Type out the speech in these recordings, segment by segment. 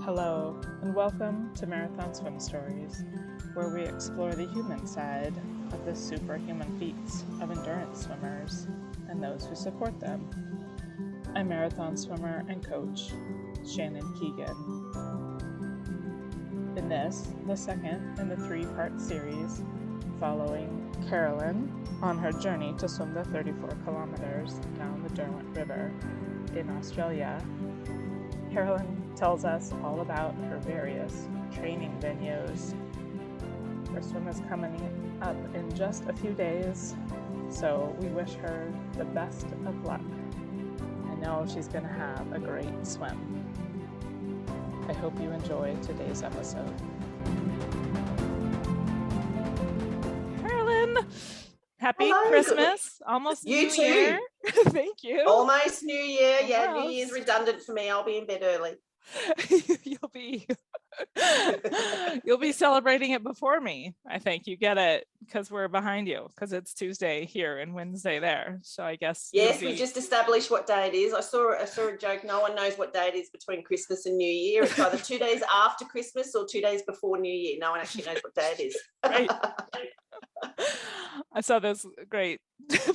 Hello, and welcome to Marathon Swim Stories, where we explore the human side of the superhuman feats of endurance swimmers and those who support them. I'm marathon swimmer and coach, Shannon Keegan. In this, the second in the three-part series, following Carolyn on her journey to swim the 34 kilometers down the Derwent River in Australia, Carolyn tells us all about her various training venues. Her swim is coming up in just a few days, so we wish her the best of luck. I know she's going to have a great swim. I hope you enjoy today's episode. Carolyn, happy Hello. Christmas. Almost You New too. Year. Thank you. Almost New Year. Yeah, Almost. New Year's redundant for me. I'll be in bed early. You'll be celebrating it before me. I think you get it because we're behind you, because it's Tuesday here and Wednesday there. So I guess Yes, we just established what day it is. I saw a joke. No one knows what day it is between Christmas and New Year. It's either 2 days after Christmas or 2 days before New Year. No one actually knows what day it is. Right. I saw this great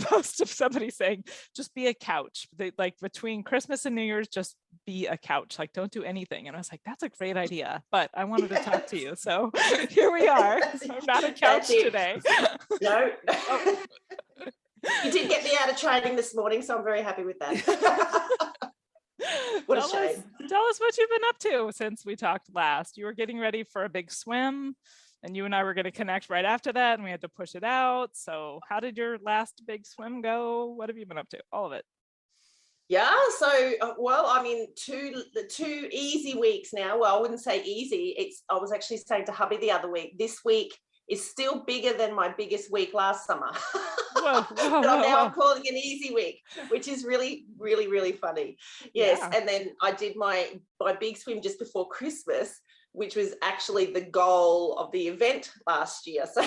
post of somebody saying, just be a couch. Like between Christmas and New Year's, just be a couch. Like, don't do anything. And I was like, that's a great idea. But I wanted to talk to you. So here we are. I'm not a couch today. No. You did get me out of training this morning, so I'm very happy with that. What a shame. Tell us what you've been up to since we talked last. You were getting ready for a big swim, and you and I were going to connect right after that, and we had to push it out. So how did your last big swim go? What have you been up to? All of it. Yeah, so well, I mean, the two easy weeks now. Well, I wouldn't say easy. I was actually saying to hubby the other week, this week is still bigger than my biggest week last summer. Whoa, But I'm calling it an easy week, which is really, really, really funny. Yes, yeah. And then I did my big swim just before Christmas, which was actually the goal of the event last year. So,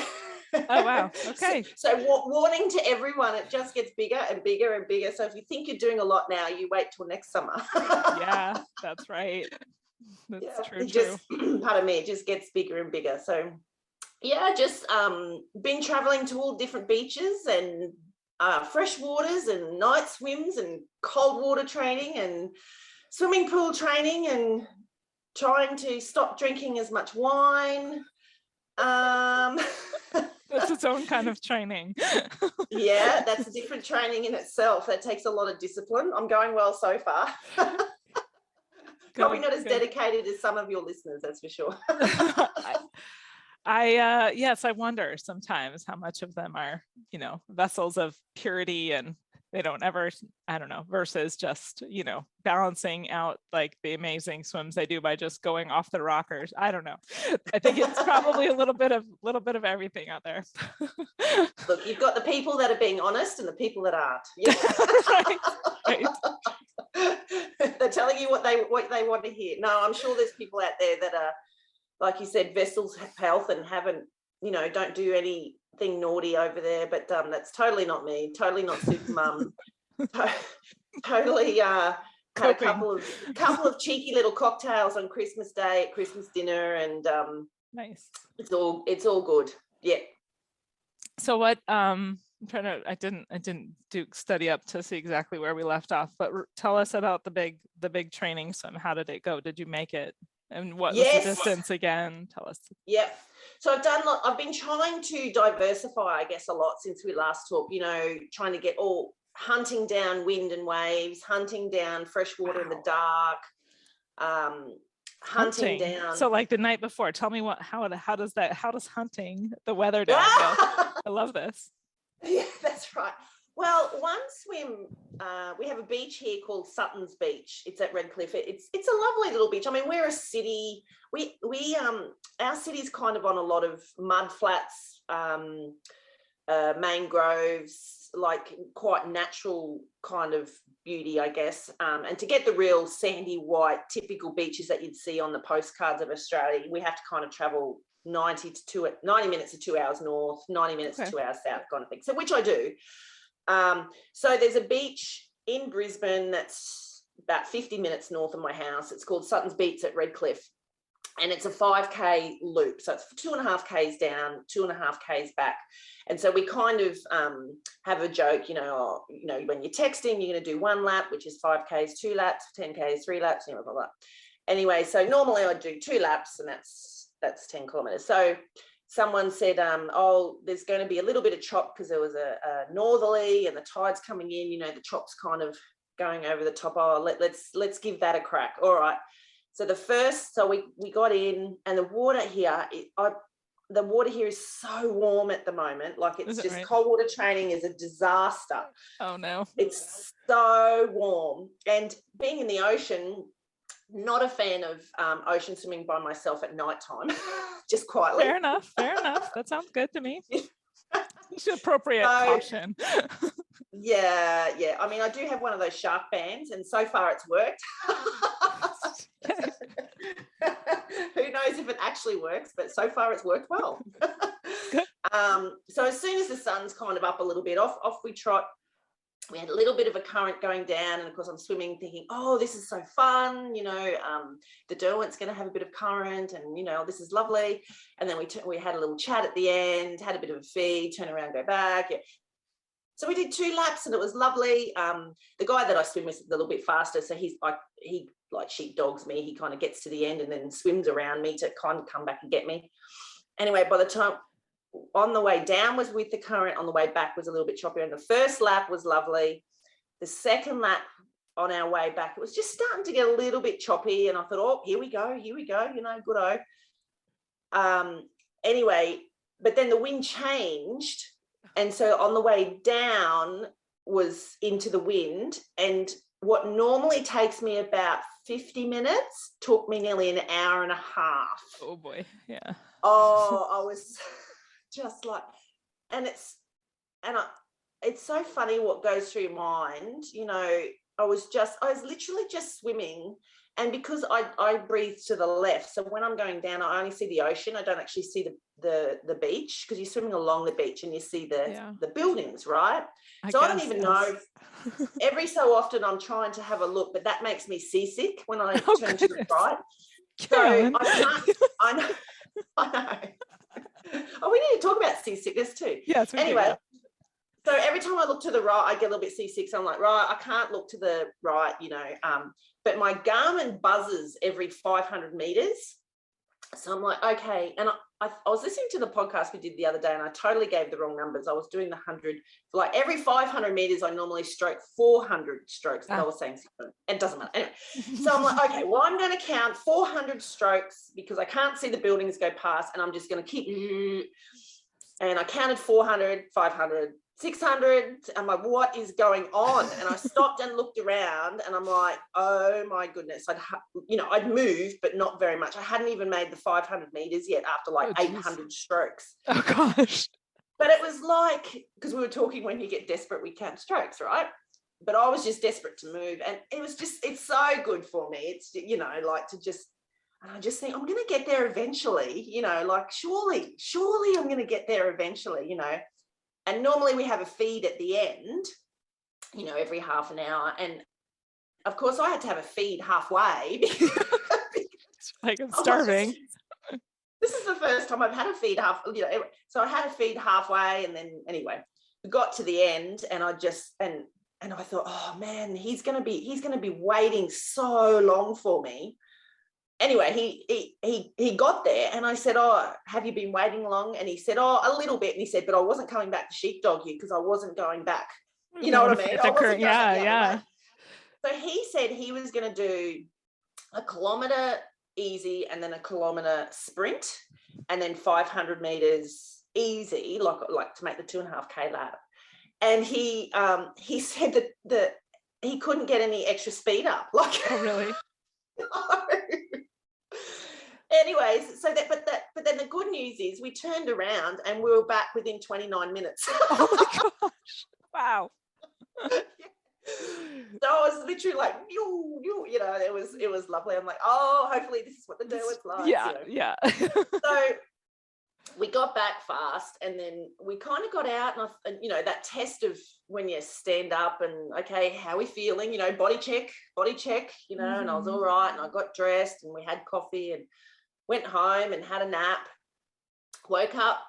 oh wow, okay. So warning to everyone, it just gets bigger and bigger and bigger. So if you think you're doing a lot now, you wait till next summer. Yeah, that's right. That's true. Pardon me, it just gets bigger and bigger. So yeah, just been traveling to all different beaches and fresh waters and night swims and cold water training and swimming pool training and trying to stop drinking as much wine. That's its own kind of training. Yeah, that's a different training in itself. That takes a lot of discipline. I'm going well so far. Probably not as dedicated as some of your listeners, that's for sure. Yes, I wonder sometimes how much of them are, vessels of purity and they don't ever, I don't know, versus just, balancing out like the amazing swims they do by just going off the rockers. I don't know. I think it's probably a little bit of everything out there. Look, you've got the people that are being honest and the people that aren't. Right. They're telling you what they want to hear. No, I'm sure there's people out there that are, like you said, vessels of health and haven't, don't do anything naughty over there. But that's totally not me. Totally not super mum. Totally had a couple of cheeky little cocktails on Christmas Day at Christmas dinner, and nice. It's all good. Yeah. So what? I'm trying to. I didn't do study up to see exactly where we left off. But tell us about the big training swim. How did it go? Did you make it? And what was the distance again? Tell us. Yeah. So I've been trying to diversify, I guess, a lot since we last talked, trying to get all hunting down wind and waves, hunting down fresh water in the dark, hunting down. So like the night before, tell me how does hunting the weather down go? I love this. Yeah, that's right. Well, one swim, we have a beach here called Sutton's Beach. It's at Redcliffe. It's a lovely little beach. I mean, we're a city. Our city's kind of on a lot of mud flats, mangroves, like quite natural kind of beauty, I guess. And to get the real sandy white typical beaches that you'd see on the postcards of Australia, we have to kind of travel 90 minutes to 2 hours north, 90 minutes to 2 hours south kind of thing. So which I do. So there's a beach in Brisbane that's about 50 minutes north of my house. It's called Sutton's Beats at Redcliffe. And it's a 5K loop. So it's 2.5 Ks down, 2.5 Ks back. And so we kind of have a joke, when you're texting, you're going to do 1 lap, which is 5 Ks, 2 laps, 10 Ks, 3 laps, blah, blah, blah. Anyway, so normally I do 2 laps, and that's 10 kilometers. So someone said, there's going to be a little bit of chop because there was a northerly and the tide's coming in, the chop's kind of going over the top. Let's give that a crack. All right. So we got in, and the water here, is so warm at the moment. Like, it's just right? Cold water training is a disaster. Oh no. It's so warm. And being in the ocean, not a fan of ocean swimming by myself at nighttime, just quietly. Fair enough. That sounds good to me. It's appropriate caution. Yeah. I mean, I do have one of those shark bands, and so far it's worked. Who knows if it actually works, but so far it's worked well. So as soon as the sun's kind of up a little bit, off we trot. We had a little bit of a current going down, and of course I'm swimming thinking, oh, this is so fun, the Derwent's going to have a bit of current, and this is lovely. And then we had a little chat at the end, had a bit of a feed, turn around, go back. Yeah. So we did 2 laps, and it was lovely. The guy that I swim with is a little bit faster, so he sheepdogs me. He kind of gets to the end and then swims around me to kind of come back and get me. Anyway, by the time on the way down was with the current, on the way back was a little bit choppier, and the first lap was lovely. The second lap on our way back, it was just starting to get a little bit choppy, and I thought, oh, here we go, good-o. Anyway, but then the wind changed, and so on the way down was into the wind, and what normally takes me about 50 minutes took me nearly an hour and a half. Oh boy, yeah. Oh, I was just like, it's so funny what goes through your mind. I was literally just swimming, and because I breathe to the left, so when I'm going down, I only see the ocean. I don't actually see the beach, because you're swimming along the beach and you see the buildings, right? I don't even know. Every so often I'm trying to have a look, but that makes me seasick when I turn to the right. Carolyn. So I know. Oh, we need to talk about seasickness too. Yes. Anyway, so every time I look to the right, I get a little bit seasick. So I'm like, right, I can't look to the right, but my Garmin buzzes every 500 meters. So I'm like, okay. And I was listening to the podcast we did the other day, and I totally gave the wrong numbers. I was doing the 100, like every 500 meters, I normally stroke 400 strokes. But I was saying 600. It doesn't matter. Anyway, so I'm like, okay, well, I'm going to count 400 strokes because I can't see the buildings go past, and I'm just going to keep. And I counted 400, 500, 600. I'm like, what is going on? And I stopped and looked around, and I'm like, oh my goodness. I'd moved, but not very much. I hadn't even made the 500 meters yet after 800 strokes. Oh gosh. But it was like, because we were talking, when you get desperate, we count strokes, right? But I was just desperate to move. And it's so good for me. It's, and I just think I'm going to get there eventually, surely I'm going to get there eventually, And normally we have a feed at the end, every half an hour. And of course I had to have a feed halfway. Because like, I'm starving. This is the first time I've had a feed so I had a feed halfway, and then anyway, we got to the end, and I just, and I thought, oh man, he's going to be waiting so long for me. Anyway, he got there, and I said, oh, have you been waiting long? And he said, oh, a little bit. And he said, but I wasn't coming back to sheepdog you because I wasn't going back. You know what I mean? Yeah. So he said he was going to do a kilometre easy, and then a kilometre sprint, and then 500 metres easy, like to make the 2.5K lap. And he said that he couldn't get any extra speed up. Oh, really? Anyways, but then the good news is we turned around and we were back within 29 minutes. Oh my gosh! Wow. So I was literally like, it was lovely. I'm like, oh, hopefully this is what the Derwent's like. Yeah. So we got back fast, and then we kind of got out, and that test of when you stand up and, okay, how are we feeling, body check, and I was all right, and I got dressed, and we had coffee and went home and had a nap, woke up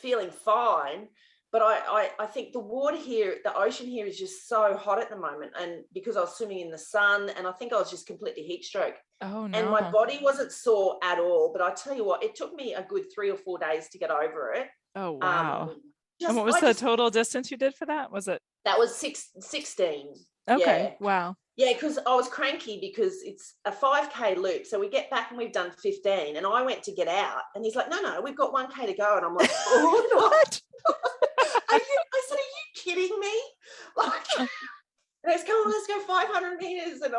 feeling fine. But I think the water here, the ocean here, is just so hot at the moment, and because I was swimming in the sun, and I think I was just completely heat stroke. Oh no. And my body wasn't sore at all, but I tell you what, it took me a good 3 or 4 days to get over it. Oh wow. And what was the total distance you did for that? Was it? That was 16. Okay. Yeah. Wow. Yeah, because I was cranky because it's a 5K loop. So we get back and we've done 15, and I went to get out, and he's like, no, we've got 1K to go. And I'm like, oh, what? I said, are you kidding me? Like, let's go 500 meters. And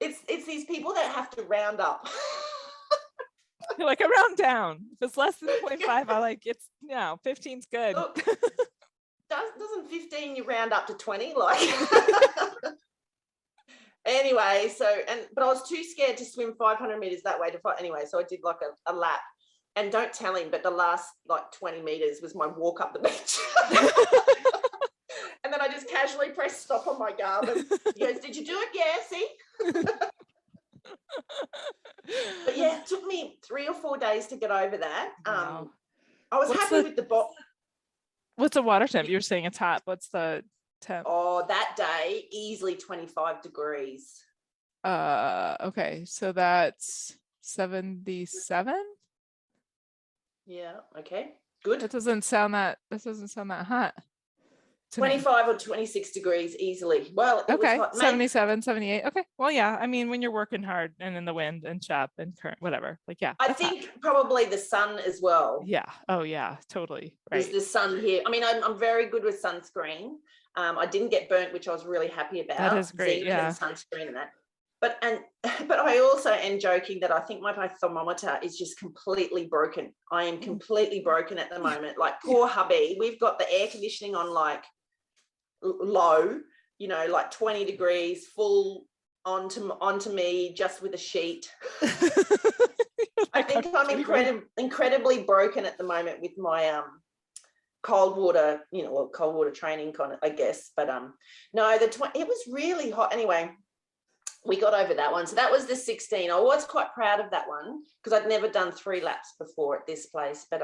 it's these people that have to round up. You're like, a round down. If it's less than 0.5, I like it's 15's good. Look, doesn't 15 you round up to 20? Like, anyway, but I was too scared to swim 500 meters that way to fight. Anyway, so I did like a lap. And don't tell him, but the last like 20 meters was my walk up the beach. And then I just casually pressed stop on my garment. He goes, did you do it? Yeah, see? But yeah, it took me 3 or 4 days to get over that. Wow. I was happy with the bot. What's the water temp? You're saying it's hot. What's the temp? Oh, that day, easily 25 degrees. Okay. So that's 77? Yeah. Okay. Good. That doesn't sound that hot. 25 or 26 degrees easily. Well, it okay. was hot. 77, 78. Okay. Well, yeah. I mean, when you're working hard and in the wind and chop and current, whatever. Like, yeah. I think probably the sun as well. Yeah. Oh, yeah. Totally. Right. There's the sun here. I mean, I'm very good with sunscreen. I didn't get burnt, which I was really happy about. That is great. Yeah. And sunscreen and that. But I also am joking that I think my thermometer is just completely broken. I am completely broken at the moment. Like, poor hubby, we've got the air conditioning on like low, like 20 degrees, full onto me, just with a sheet. I think I'm incredibly broken at the moment with my cold water, cold water training kind of, I guess. But no, it was really hot anyway. We got over that one. So that was the 16. I was quite proud of that one because I'd never done 3 laps before at this place. But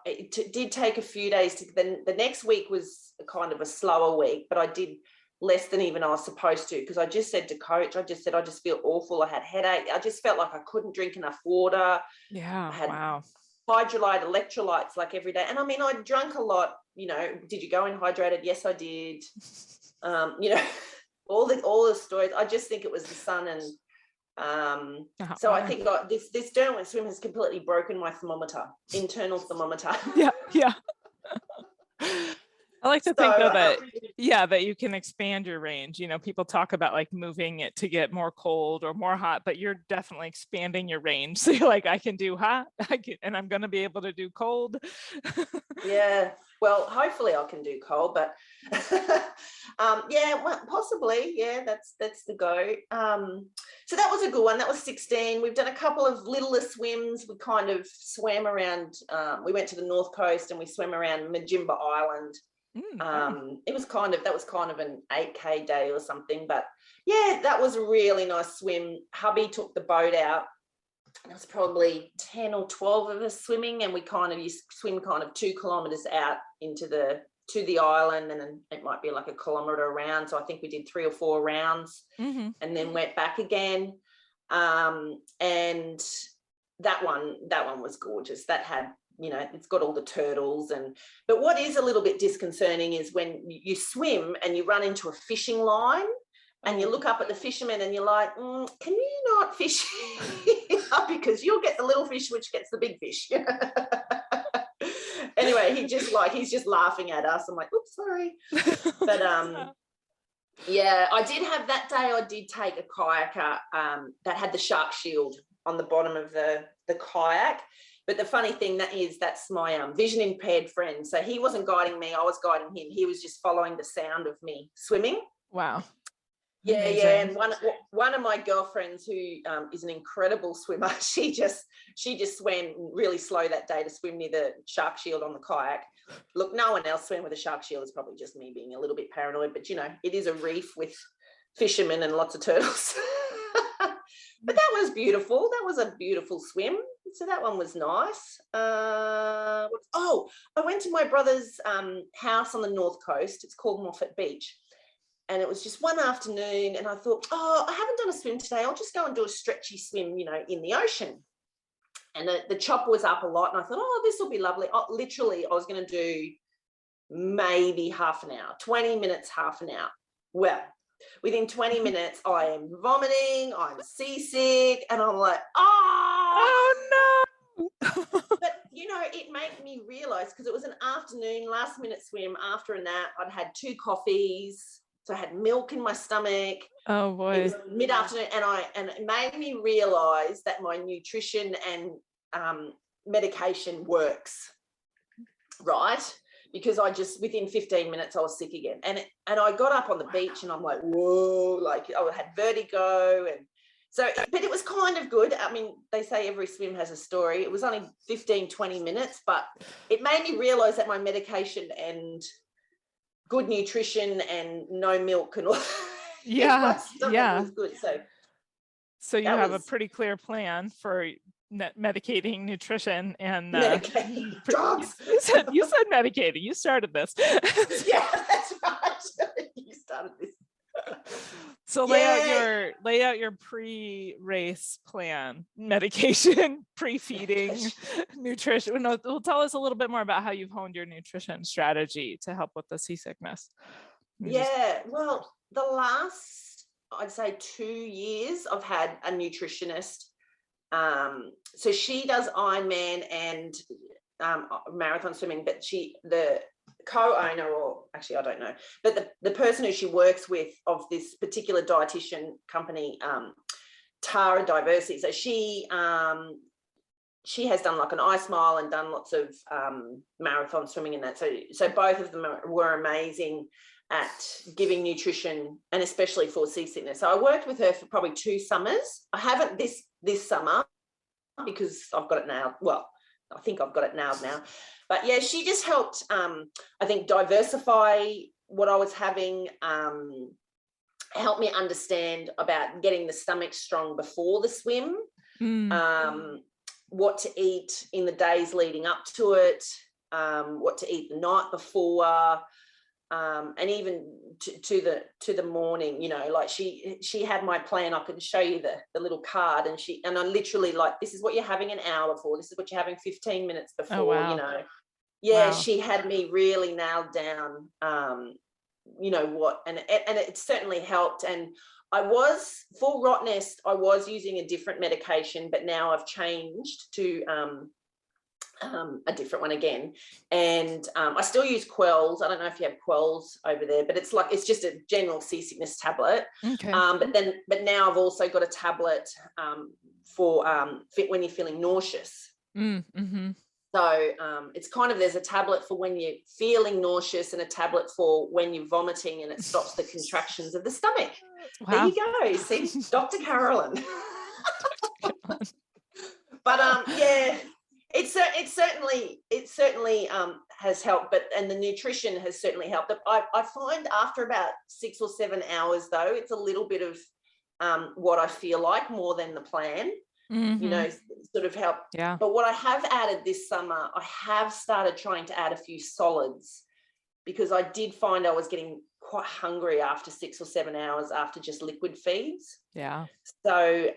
it did take a few days. Then the next week was kind of a slower week, but I did less than even I was supposed to, because I just said to coach, I just feel awful. I had headache. I just felt like I couldn't drink enough water. Yeah. I had wow. electrolytes like every day. And I mean, I drank a lot, did you go in hydrated? Yes, I did. All the stories. I just think it was the sun, and so I think this Derwent swim has completely broken my internal thermometer. Yeah. I like to think though that you can expand your range. People talk about like moving it to get more cold or more hot, but you're definitely expanding your range. So you're like, I can do hot, and I'm going to be able to do cold. Yeah. Well, hopefully I can do cold, but well, possibly. Yeah, that's the go. So that was a good one. That was 16. We've done a couple of littler swims. We kind of swam around. We went to the North Coast and we swam around Majimba Island. That was kind of an 8K day or something, but yeah, that was a really nice swim. Hubby took the boat out. There was probably 10 or 12 of us swimming, and we used to swim 2 kilometers out to the island, and then it might be like a kilometer around. So I think we did 3 or 4 rounds, and then went back again. And that one was gorgeous. That had, it's got all the turtles, but what is a little bit disconcerting is when you swim and you run into a fishing line. And you look up at the fisherman and you're like, can you not fish because you'll get the little fish, which gets the big fish. Anyway, he's just laughing at us. I'm like, oops, sorry. But yeah, I did have that day. I did take a kayaker that had the shark shield on the bottom of the kayak. But the funny thing that's my vision impaired friend. So he wasn't guiding me. I was guiding him. He was just following the sound of me swimming. Wow. Yeah, Amazing. yeah, and one of my girlfriends who is an incredible swimmer, she just swam really slow that day to swim near the shark shield on the kayak. Look, no one else swam with a shark shield. It's probably just me being a little bit paranoid, but it is a reef with fishermen and lots of turtles. But that was beautiful. That was a beautiful swim. So that one was nice. I went to my brother's house on the north coast. It's called Moffat Beach. And it was just one afternoon, and I thought, I haven't done a swim today. I'll just go and do a stretchy swim, in the ocean. And the chopper was up a lot, and I thought, this will be lovely. Literally, I was going to do maybe half an hour, 20 minutes, half an hour. Well, within 20 minutes, I am vomiting, I'm seasick, and I'm like, oh no. But, it made me realise, because it was an afternoon, last-minute swim. After a nap, I'd had 2 coffees. So I had milk in my stomach. Oh boy. It was mid-afternoon, and it made me realise that my nutrition and medication works, right? Because within 15 minutes I was sick again. And I got up on the beach and I'm like, whoa, like I had vertigo. And so, but it was kind of good. I mean, they say every swim has a story. It was only 15, 20 minutes, but it made me realise that my medication and good nutrition and no milk and all. Yeah. Was good. So you have a pretty clear plan for medicating nutrition and drugs. You said medicating. You started this. Yeah, that's right. You started this. So lay out your pre-race plan: medication, pre-feeding, nutrition. Well, tell us a little bit more about how you've honed your nutrition strategy to help with the seasickness. Well, the last, I'd say 2 years, I've had a nutritionist. So she does Ironman and marathon swimming, but the co-owner, or actually I don't know, but the person who she works with of this particular dietitian company, Tara Diversity. So she has done like an ice mile and done lots of marathon swimming and that. So both of them were amazing at giving nutrition, and especially for seasickness. So I worked with her for probably 2 summers. I haven't this summer because I've got it nailed. Well, I think I've got it nailed now. But yeah, she just helped, I think, diversify what I was having, helped me understand about getting the stomach strong before the swim, what to eat in the days leading up to it, what to eat the night before, and even to the morning, like she had my plan. I could show you the little card, and I literally, like, this is what you're having an hour before, this is what you're having 15 minutes before. Oh, wow. Wow. She had me really nailed down, what, and it certainly helped. And I was, for Rottnest, I was using a different medication, but now I've changed to a different one again. And I still use Quells. I don't know if you have Quells over there, but it's just a general seasickness tablet. Okay. But now I've also got a tablet for when you're feeling nauseous. Mm-hmm. So it's kind of, there's a tablet for when you're feeling nauseous and a tablet for when you're vomiting, and it stops the contractions of the stomach. Wow. There you go. See, Dr. Carolyn. But it certainly has helped, and the nutrition has certainly helped. But I find after about 6 or 7 hours, though, it's a little bit of what I feel like more than the plan. Mm-hmm. Sort of help. Yeah. But what I have added this summer, I have started trying to add a few solids, because I did find I was getting quite hungry after 6 or 7 hours after just liquid feeds. Yeah. So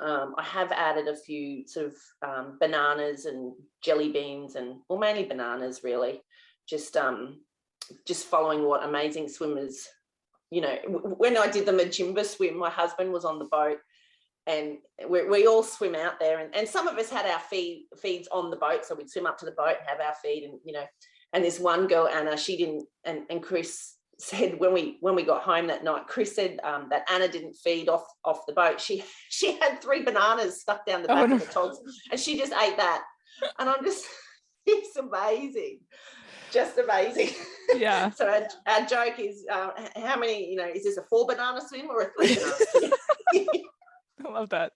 I have added a few sort of bananas and jelly beans, mainly bananas, really. Just following what amazing swimmers, when I did the Majimba swim, my husband was on the boat, and we all swim out there, and some of us had our feeds on the boat, so we'd swim up to the boat and have our feed, and this one girl, Anna, she didn't, and Chris said when we got home that night, Chris said that Anna didn't feed off the boat. She had 3 bananas stuck down the back of the togs, and she just ate that. And I'm just, it's amazing. Just amazing. Yeah. So our joke is, how many, is this a 4 banana swim or a 3 banana swim? I love that.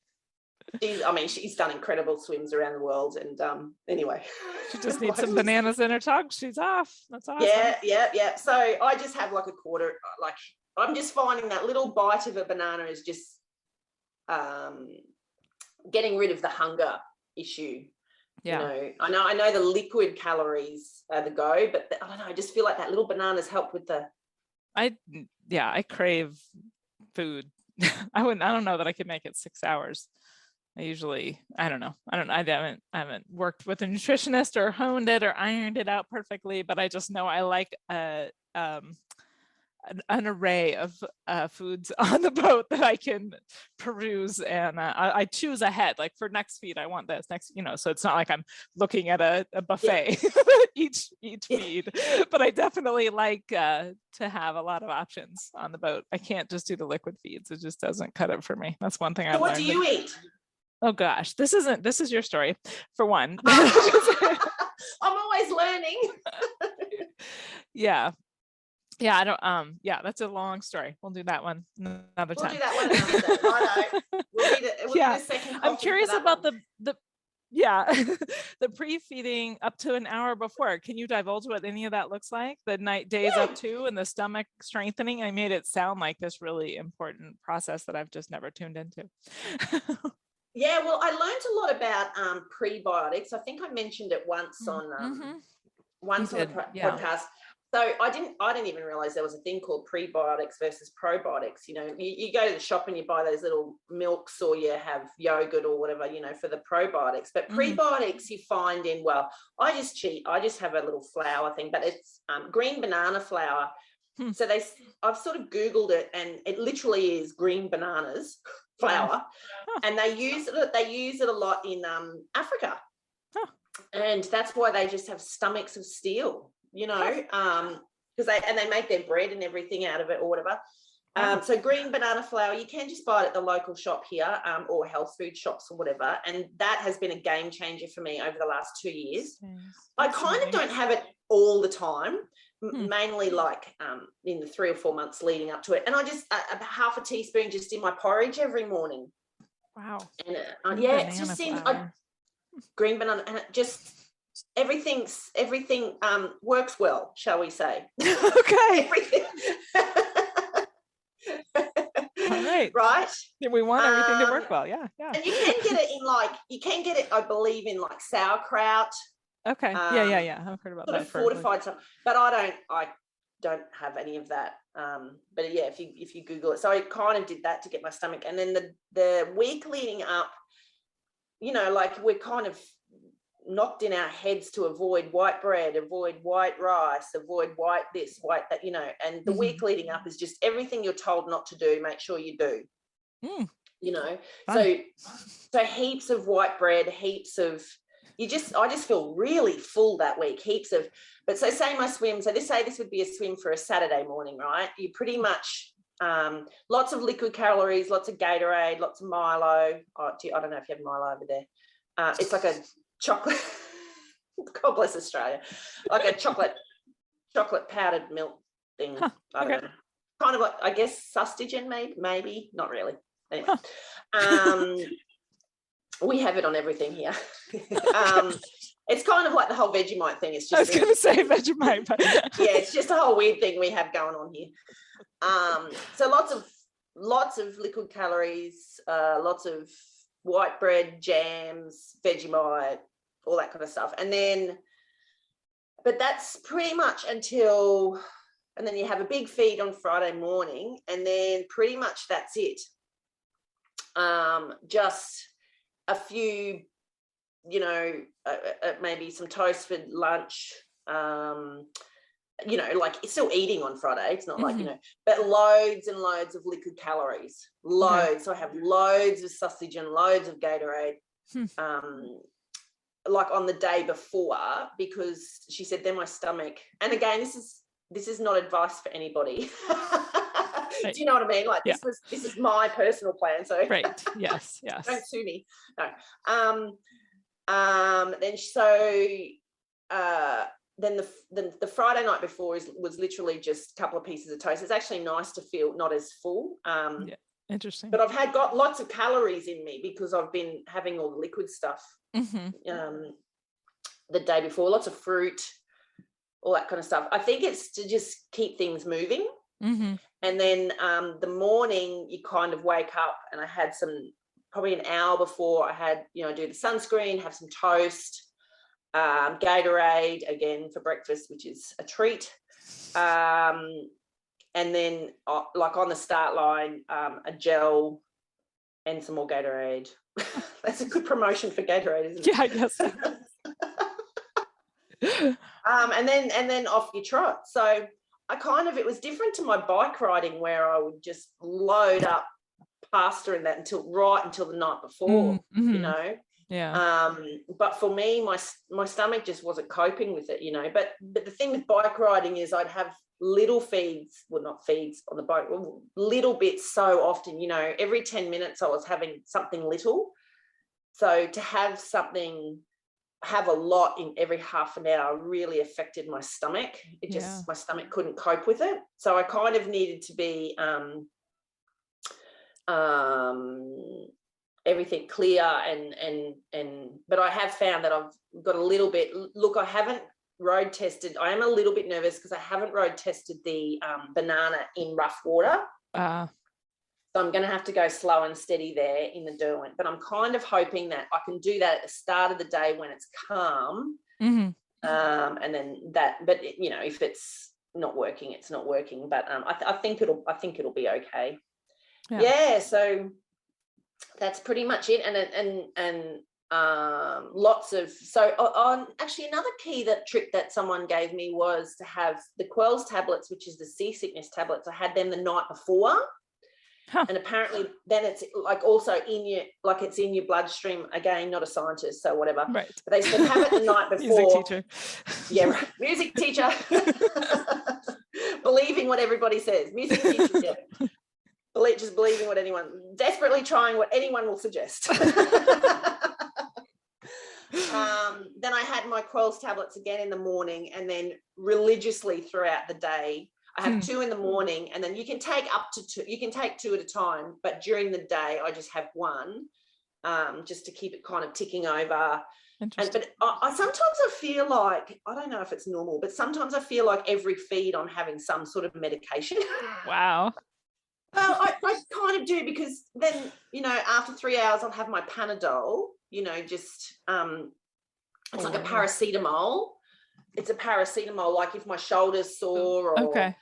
She's done incredible swims around the world, and anyway, she just needs some bananas in her tongue. She's off. That's awesome. Yeah. So I just have like a quarter. Like, I'm just finding that little bite of a banana is just getting rid of the hunger issue. Yeah. I know the liquid calories are the go, but I don't know. I just feel like that little banana's helped with the. I crave food. I don't know that I could make it 6 hours. I haven't worked with a nutritionist or honed it or ironed it out perfectly, but I just know I like an array of foods on the boat that I can peruse, and I choose ahead. Like for next feed, I want this next, so it's not like I'm looking at a buffet each feed, but I definitely like to have a lot of options on the boat. I can't just do the liquid feeds. It just doesn't cut it for me. That's one thing I learned. What do you eat? Oh gosh, this is your story for one. I'm always learning. Yeah, I don't. Yeah, that's a long story. We'll do that one another time. We'll do that one another day. Righto. We'll need a second. I'm curious about the the pre-feeding up to an hour before. Can you divulge what any of that looks like? The days up to, and the stomach strengthening. I made it sound like this really important process that I've just never tuned into. Yeah, well, I learned a lot about prebiotics. I think I mentioned it once on the podcast. So I didn't even realize there was a thing called prebiotics versus probiotics. You go to the shop and you buy those little milks, or you have yogurt or whatever, for the probiotics. But prebiotics you find in, I just cheat. I just have a little flour thing, but it's green banana flour. So I've sort of Googled it, and it literally is green bananas flour, and they use it a lot in Africa, and that's why they just have stomachs of steel, because they make their bread and everything out of it or whatever. So green banana flour, you can just buy it at the local shop here, or health food shops or whatever, and that has been a game changer for me over the last 2 years. I kind of don't have it all the time, mainly like in the 3 or 4 months leading up to it, and I just half a teaspoon just in my porridge every morning. Wow. And it just seems green banana, and it just everything works well, shall we say? Okay. Everything. All right. Right. We want everything to work well. Yeah. And you can get it in like sauerkraut. Okay. Yeah. I've heard about sort that. Of fortified stuff, but I don't have any of that. But yeah, if you Google it, so I kind of did that to get my stomach, and then the week leading up, like we're kind of knocked in our heads to avoid white bread, avoid white rice, avoid white this, white that, and the week leading up is just everything you're told not to do, make sure you do. So heaps of white bread, heaps of I just feel really full that week, but so say my swim, so this would be a swim for a Saturday morning, right? You pretty much lots of liquid calories, lots of Gatorade, lots of Milo. I don't know if you have Milo over there. It's like a chocolate, God bless Australia, like a chocolate powdered milk thing. I don't know. Kind of like, I guess, sustagen, maybe not really. Anyway, we have it on everything here. It's kind of like the whole Vegemite thing. It's just, I was going to say Vegemite, but yeah, it's just a whole weird thing we have going on here. So lots of liquid calories, lots of white bread, jams, Vegemite, all that kind of stuff. But that's pretty much until, and then you have a big feed on Friday morning, and then pretty much that's it. Just a few, maybe some toast for lunch, like it's still eating on Friday. It's not like, but loads and loads of liquid calories, loads. Okay. So I have loads of sausage and loads of Gatorade, like on the day before, because she said then my stomach, and again, this is not advice for anybody. Do you know what I mean? Like, this is my personal plan. So right. Yes. Don't sue me. No. Then so the Friday night before was literally just a couple of pieces of toast. It's actually nice to feel not as full. Yeah, interesting. But I've got lots of calories in me because I've been having all the liquid stuff the day before, lots of fruit, all that kind of stuff. I think it's to just keep things moving. And then the morning you kind of wake up, and I had probably an hour before I had, do the sunscreen, have some toast, Gatorade again for breakfast, which is a treat. And then like on the start line, a gel and some more Gatorade. That's a good promotion for Gatorade, isn't it? Yeah, I guess. And then off you trot. So it was different to my bike riding where I would just load up pasta and that until the night before, Yeah. But for me, my stomach just wasn't coping with it, But the thing with bike riding is I'd have little feeds, well, not feeds on the bike, little bits so often, every 10 minutes I was having something little. So to have a lot in every half an hour really affected my stomach. My stomach couldn't cope with it. So I kind of needed to be everything clear but I have found that I've got a little bit, I haven't road tested. I am a little bit nervous because I haven't road tested the banana in rough water. So I'm going to have to go slow and steady there in the Derwent, but I'm kind of hoping that I can do that at the start of the day when it's calm. And then if it's not working, it's not working, but I think it'll be okay. So that's pretty much it. And lots of, actually another trick that someone gave me was to have the Quells tablets, which is the seasickness tablets. I had them the night before. And apparently then it's like also it's in your bloodstream. Again, not a scientist, so whatever. Right. But they said have it the night before. Music teacher. Yeah, right. Music teacher. Believing what everybody says. Music teacher. Yeah. Just believing desperately trying what anyone will suggest. Then I had my Quells tablets again in the morning, and then religiously throughout the day. I have 2 in the morning, and then you can take up to 2. You can take 2 at a time, but during the day I just have 1, just to keep it kind of ticking over. But I sometimes I feel like, I don't know if it's normal, but sometimes I feel like every feed I'm having some sort of medication. Wow. Well, I kind of do, because then, after 3 hours I'll have my Panadol, just it's like a paracetamol. It's a paracetamol, like if my shoulder's sore or okay.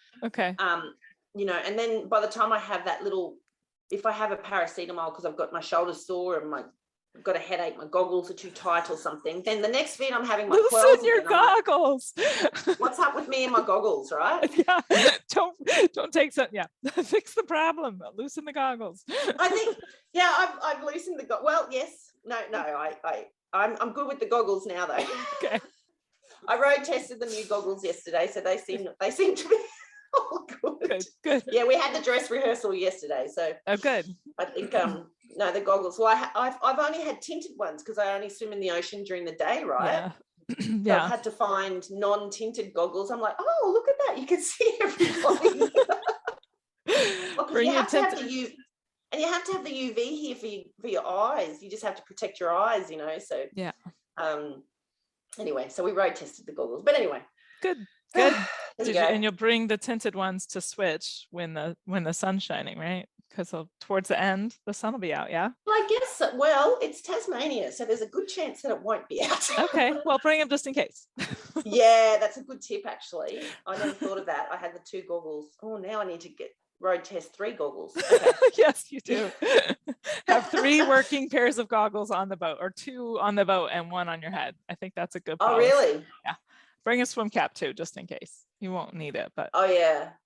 And then by the time I have that if I have a paracetamol because I've got my shoulders sore and I've got a headache, my goggles are too tight or something, then the next feed I'm having my Quells. Loosen your goggles. What's up with me and my goggles, right? Yeah. Don't take some. Yeah. Fix the problem. Loosen the goggles. I think, I've loosened the goggles. Well, yes. No, I'm good with the goggles now though. Okay. I road tested the new goggles yesterday, so they seem to be all good. Good. Yeah, we had the dress rehearsal yesterday, so good. I think no, the goggles. Well, I've only had tinted ones because I only swim in the ocean during the day, right? Yeah. So I've had to find non-tinted goggles. I'm like, oh, look at that, you can see everybody. Well, you have to have the UV, and you have to have the UV here for your eyes. You just have to protect your eyes, So yeah. Anyway, so we road tested the goggles, but anyway, good. And you'll bring the tinted ones to switch when the sun's shining, right? Because towards the end the sun will be out. Yeah, well, I guess so. Well, it's Tasmania, so there's a good chance that it won't be out. Okay, well, bring them just in case. Yeah, that's a good tip, actually. I never thought of that. I had the 2 goggles. Oh, now I need to get road test 3 goggles. Okay. Yes, you do. Have 3 working pairs of goggles on the boat, or 2 on the boat and 1 on your head. I think that's a good policy. Oh, really? Yeah. Bring a swim cap too, just in case. You won't need it, but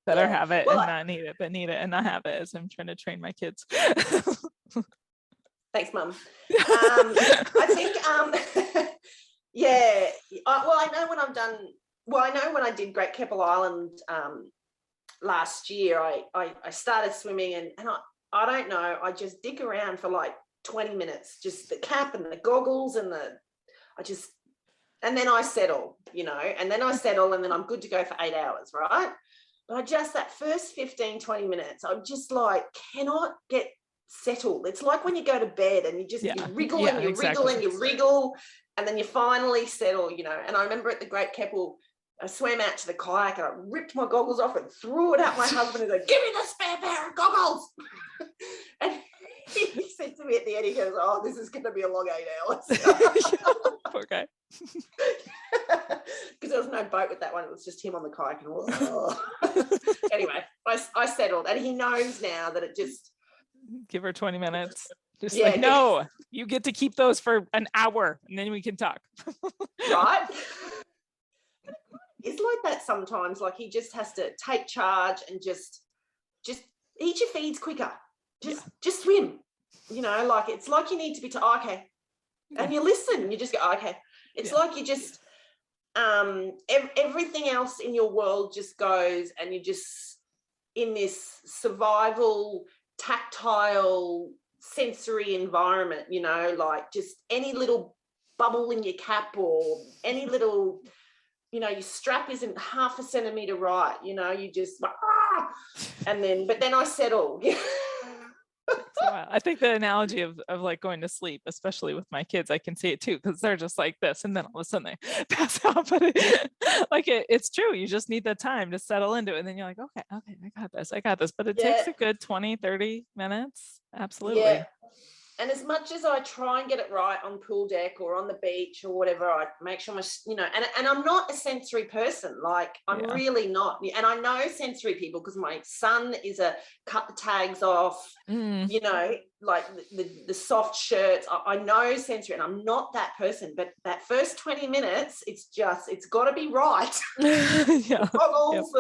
better have it and not need it, but need it and not have it, as I'm trying to train my kids. Thanks, Mum. I think I know when I've done, I know when I did Great Keppel Island last year, I started swimming and I don't know, I just dick around for like 20 minutes, just the cap and the goggles and and then I settle, and then I'm good to go for 8 hours, right? But I just, that first 15, 20 minutes, I'm just like, cannot get settled. It's like when you go to bed and you wriggle and you wriggle and you wriggle, and then you finally settle, And I remember at the Great Keppel, I swam out to the kayak and I ripped my goggles off and threw it at my husband and said, give me the spare pair of goggles. And he said to me at the end, he goes, oh, this is going to be a long 8 hours. Poor guy. Because there was no boat with that one. It was just him on the kayak. Anyway, I settled. And he knows now that it just... Give her 20 minutes. Just like, no, you get to keep those for an hour and then we can talk. Right? It's like that sometimes. Like he just has to take charge and just eat your feeds quicker. Just swim. Like it's like you need to be okay. And you listen. You just go, okay. It's like you just everything else in your world just goes, and you're just in this survival, tactile, sensory environment, like just any little bubble in your cap or any little, your strap isn't half a centimeter right, you just and then I settle. I think the analogy of like going to sleep, especially with my kids, I can see it too, because they're just like this and then all of a sudden they pass out. But it's true, you just need the time to settle into it, and then you're like, okay, I got this. But it takes a good 20-30 minutes. Absolutely. And as much as I try and get it right on pool deck or on the beach or whatever, I make sure and I'm not a sensory person. Like I'm really not. And I know sensory people because my son is a cut the tags off, like the soft shirts. I know sensory, and I'm not that person. But that first 20 minutes, it's got to be right. Goggles,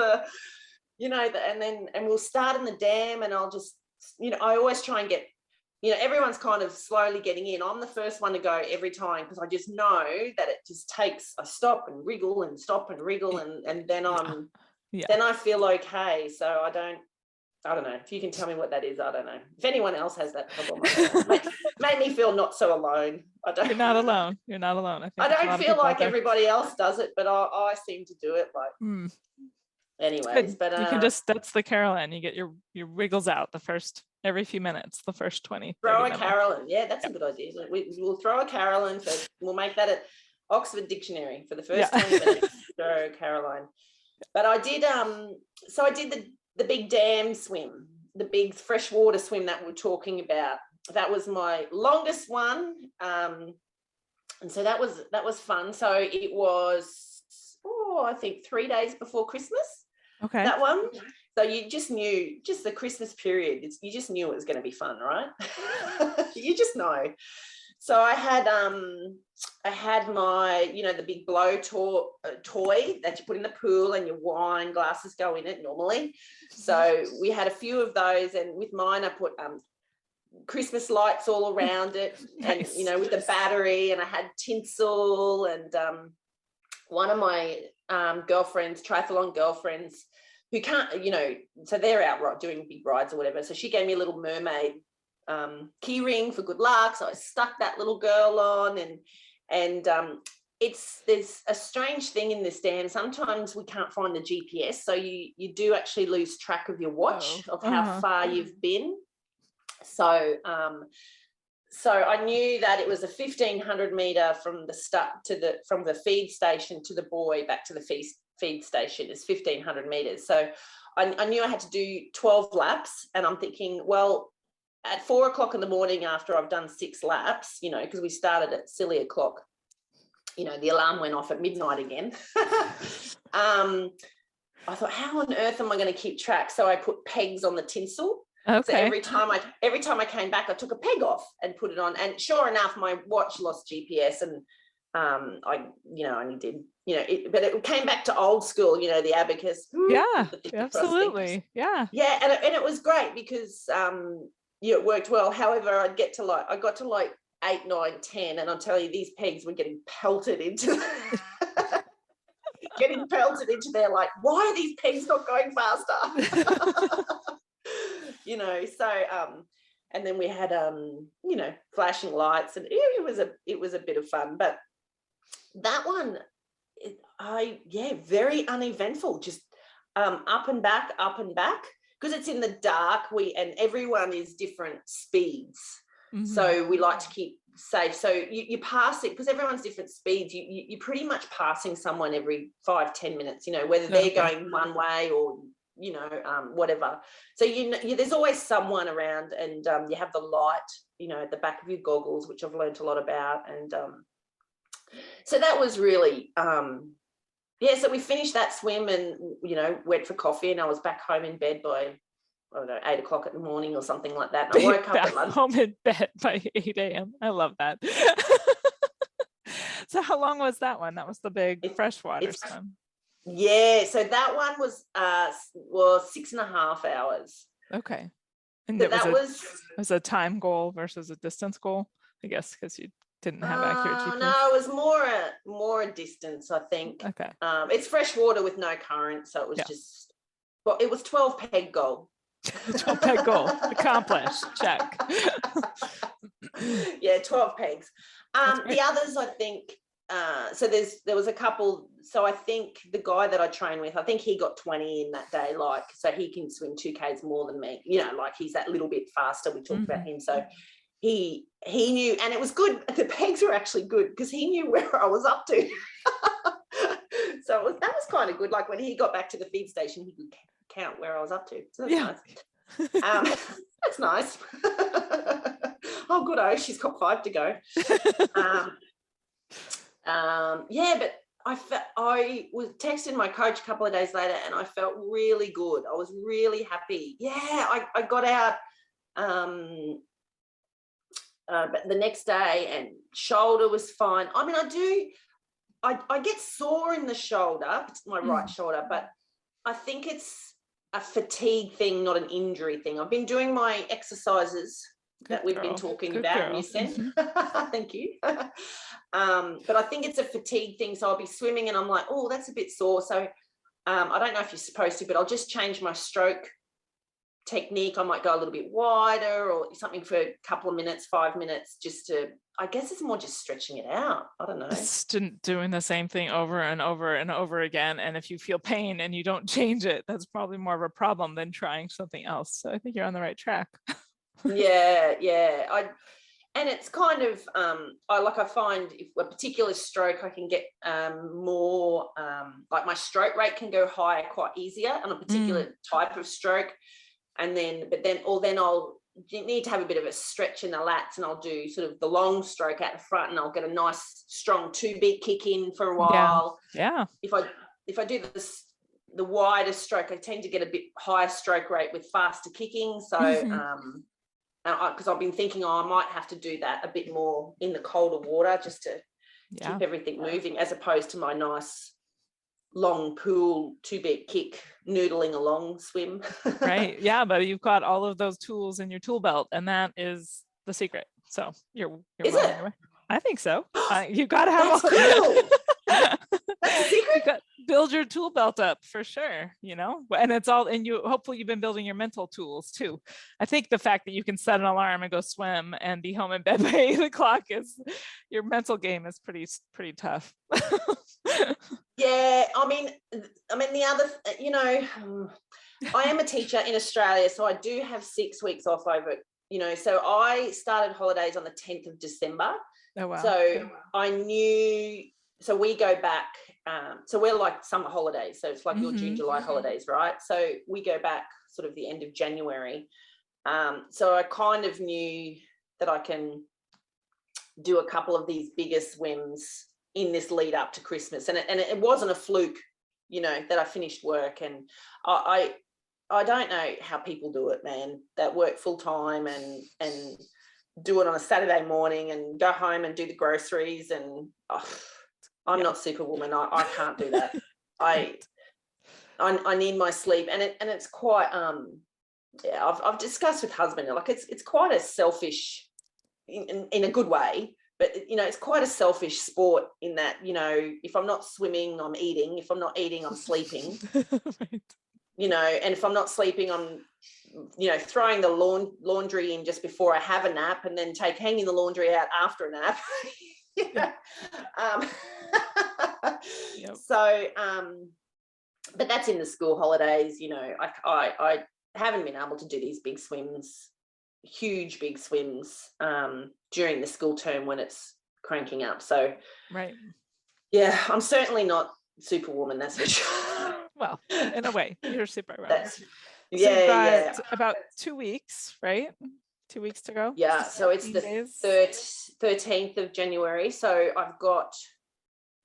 and we'll start in the dam, and I'll just, I always try and get, everyone's kind of slowly getting in. I'm the first one to go every time because I just know that it just takes a stop and wriggle and stop and wriggle, and then then I feel okay. So I don't know if you can tell me what that is. I don't know if anyone else has that problem. Made me feel not so alone. You're not alone. I don't feel like everybody else does it, but I seem to do it. Like, anyways, but you can just, that's the Carolyn. You get your wiggles out every few minutes, the first 20. Throw a Carolyn. Yeah, that's a good idea. We'll throw a Carolyn we'll make that an Oxford Dictionary for the first 20 minutes. Throw Caroline. But I did so I did the big dam swim, the big freshwater swim that we're talking about. That was my longest one. And so that was fun. So it was I think 3 days before Christmas. Okay. That one. So you just knew, just the Christmas period, you just knew it was going to be fun, right? You just know. So I had my, the big blow toy that you put in the pool, and your wine glasses go in it normally. So we had a few of those, and with mine I put Christmas lights all around it. Nice. And with the battery, and I had tinsel, and one of my triathlon girlfriends who can't, so they're out doing big rides or whatever. So she gave me a little mermaid key ring for good luck. So I stuck that little girl on, and there's a strange thing in this dam. Sometimes we can't find the GPS, so you do actually lose track of your watch of how far you've been. So I knew that it was a 1,500 meter from the start from the feed station to the buoy back to the feed station is 1,500 meters. So I knew I had to do 12 laps, and I'm thinking, well, at 4 o'clock in the morning after I've done 6 laps, because we started at silly o'clock, the alarm went off at midnight again. I thought, how on earth am I going to keep track? So I put pegs on the tinsel. Okay. So every time I came back, I took a peg off and put it on, and sure enough, my watch lost GPS, and I only did, but it came back to old school, the abacus. Yeah, absolutely. Yeah. Yeah, and it was great because it worked well. However, I got to like 8, 9, 10, and I'll tell you, these pegs were getting pelted into there. Like, why are these pegs not going faster? So and then we had flashing lights, and it was a bit of fun. But That one, very uneventful, just up and back, because it's in the dark. And everyone is different speeds. So we like to keep safe. So you pass it, because everyone's different speeds. You're pretty much passing someone every 5-10 minutes, whether they're going one way or, whatever. So, there's always someone around, and you have the light, at the back of your goggles, which I've learned a lot about. And so that was really, so we finished that swim and, went for coffee, and I was back home in bed by, I don't know, 8 o'clock in the morning or something like that. And I woke up at lunch. Home in bed by 8 a.m. I love that. So how long was that one? That was the big freshwater swim. Yeah, so that one was 6.5 hours. Okay. And so it was a time goal versus a distance goal, I guess, because you didn't have accurate GPS. No, it was more a distance, I think. Okay. It's fresh water with no current, so it was just, well, it was 12 peg goal. 12 peg goal accomplished. Check. 12 pegs. The others, I think, so there was a couple. So I think the guy that I train with, I think he got 20 in that day, so he can swim 2Ks more than me, he's that little bit faster. We talked about him. So he knew, and it was good. The pegs were actually good because he knew where I was up to. So that was kind of good. Like when he got back to the feed station, he could count where I was up to. So that's nice. That's nice. Oh, good. Oh, she's got 5 to go. But I was texting my coach a couple of days later, and I felt really good. I was really happy. Yeah, I got out but the next day, and shoulder was fine. I mean, I get sore in the shoulder, my right shoulder, but I think it's a fatigue thing, not an injury thing. I've been doing my exercises that we've been talking about, and you said, thank you. But I think it's a fatigue thing. So I'll be swimming and I'm like, oh, that's a bit sore. So I don't know if you're supposed to, but I'll just change my stroke technique. I might go a little bit wider or something for a couple of minutes, 5 minutes, just to, I guess it's more just stretching it out. I don't know. It's doing the same thing over and over and over again. And if you feel pain and you don't change it, that's probably more of a problem than trying something else. So I think you're on the right track. And it's kind of, I find if a particular stroke, I can get more, like my stroke rate can go higher quite easier on a particular type of stroke. And then I'll need to have a bit of a stretch in the lats, and I'll do sort of the long stroke out the front, and I'll get a nice strong 2-beat kick in for a while. Yeah. If I do the wider stroke, I tend to get a bit higher stroke rate with faster kicking. So, because I've been thinking, I might have to do that a bit more in the colder water just to keep everything moving, as opposed to my nice long pool 2-beat kick noodling along swim. Right. Yeah, but you've got all of those tools in your tool belt, and that is the secret. So you're is well it? on your way. I think so. You've got to have all cool. That's the secret. Build your tool belt up for sure, and it's all, and hopefully you've been building your mental tools too. I think the fact that you can set an alarm and go swim and be home in bed by 8 o'clock is, your mental game is pretty tough. Yeah, I mean the other, I am a teacher in Australia, so I do have 6 weeks off over, so I started holidays on the 10th of December. Oh, wow. So I knew, so we go back, so we're like summer holidays, so it's like your June, July holidays, right? So we go back sort of the end of January. So I kind of knew that I can do a couple of these bigger swims in this lead up to Christmas, and it wasn't a fluke, that I finished work, and I don't know how people do it, man, that work full time and do it on a Saturday morning and go home and do the groceries, and I'm not Superwoman. I can't do that. I need my sleep, and it's quite I've discussed with husband, like it's quite a selfish, in a good way, but it's quite a selfish sport in that, if I'm not swimming, I'm eating. If I'm not eating, I'm sleeping. Right. And if I'm not sleeping, I'm throwing the laundry in just before I have a nap, and then hanging the laundry out after a nap. Yep. So, but that's in the school holidays. I haven't been able to do these big swims, huge big swims, during the school term when it's cranking up. So, right. Yeah, I'm certainly not Superwoman, that's for sure. Well, in a way, you're Superwoman. That's, so you've got about 2 weeks, right? 2 weeks to go. Yeah, so it's the 13th of January. So I've got,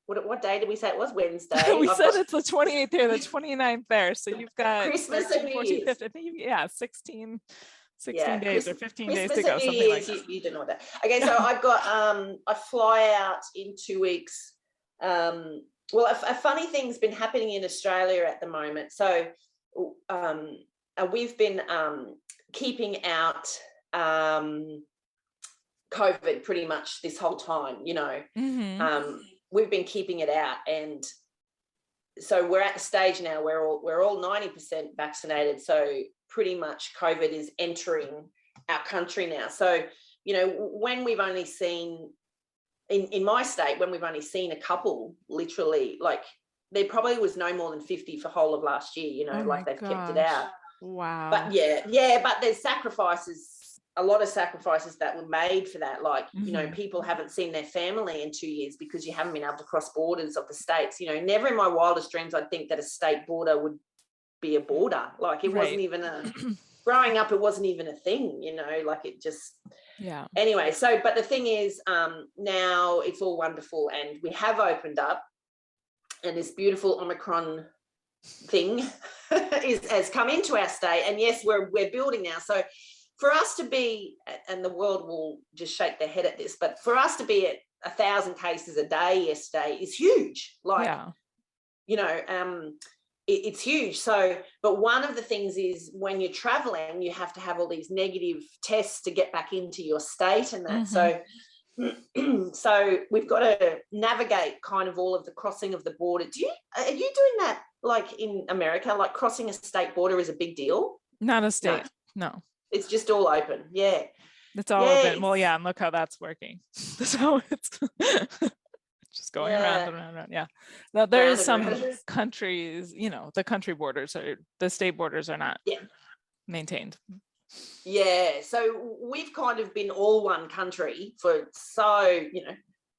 what day did we say it was? Wednesday. We said it's the 28th there, the 29th there. So you've got Christmas 13, and New 14, Year's. 15, I think 16 days or 15 days to go, Christmas and New something like Year's, that. you don't know that. Okay, so I've got, I fly out in 2 weeks. Well, a funny thing's been happening in Australia at the moment. So we've been keeping out COVID pretty much this whole time, we've been keeping it out, and so we're at the stage now where we're all 90% vaccinated, so pretty much COVID is entering our country now. So when we've only seen in my state, when we've only seen a couple, literally, like there probably was no more than 50 for whole of last year, like they've kept it out. Wow. But but there's a lot of sacrifices that were made for that. Like, people haven't seen their family in 2 years because you haven't been able to cross borders of the states. Never in my wildest dreams I'd think that a state border would be a border. Like it wasn't even growing up, it wasn't even a thing, like it just, Anyway, so, but the thing is, now it's all wonderful, and we have opened up, and this beautiful Omicron thing has come into our state, and yes, we're building now. So for us to be, and the world will just shake their head at this, but for us to be at 1,000 cases a day yesterday is huge. Like, it's huge. So, but one of the things is when you're traveling, you have to have all these negative tests to get back into your state and that. So we've got to navigate kind of all of the crossing of the border. Are you doing that like in America? Like crossing a state border is a big deal? Not a state. No. It's just all open. Yeah. It's all open. Well, and look how that's working. So it's just going around and around. Yeah. Now there is some countries, the country borders the state borders are not maintained. Yeah. So we've kind of been all one country for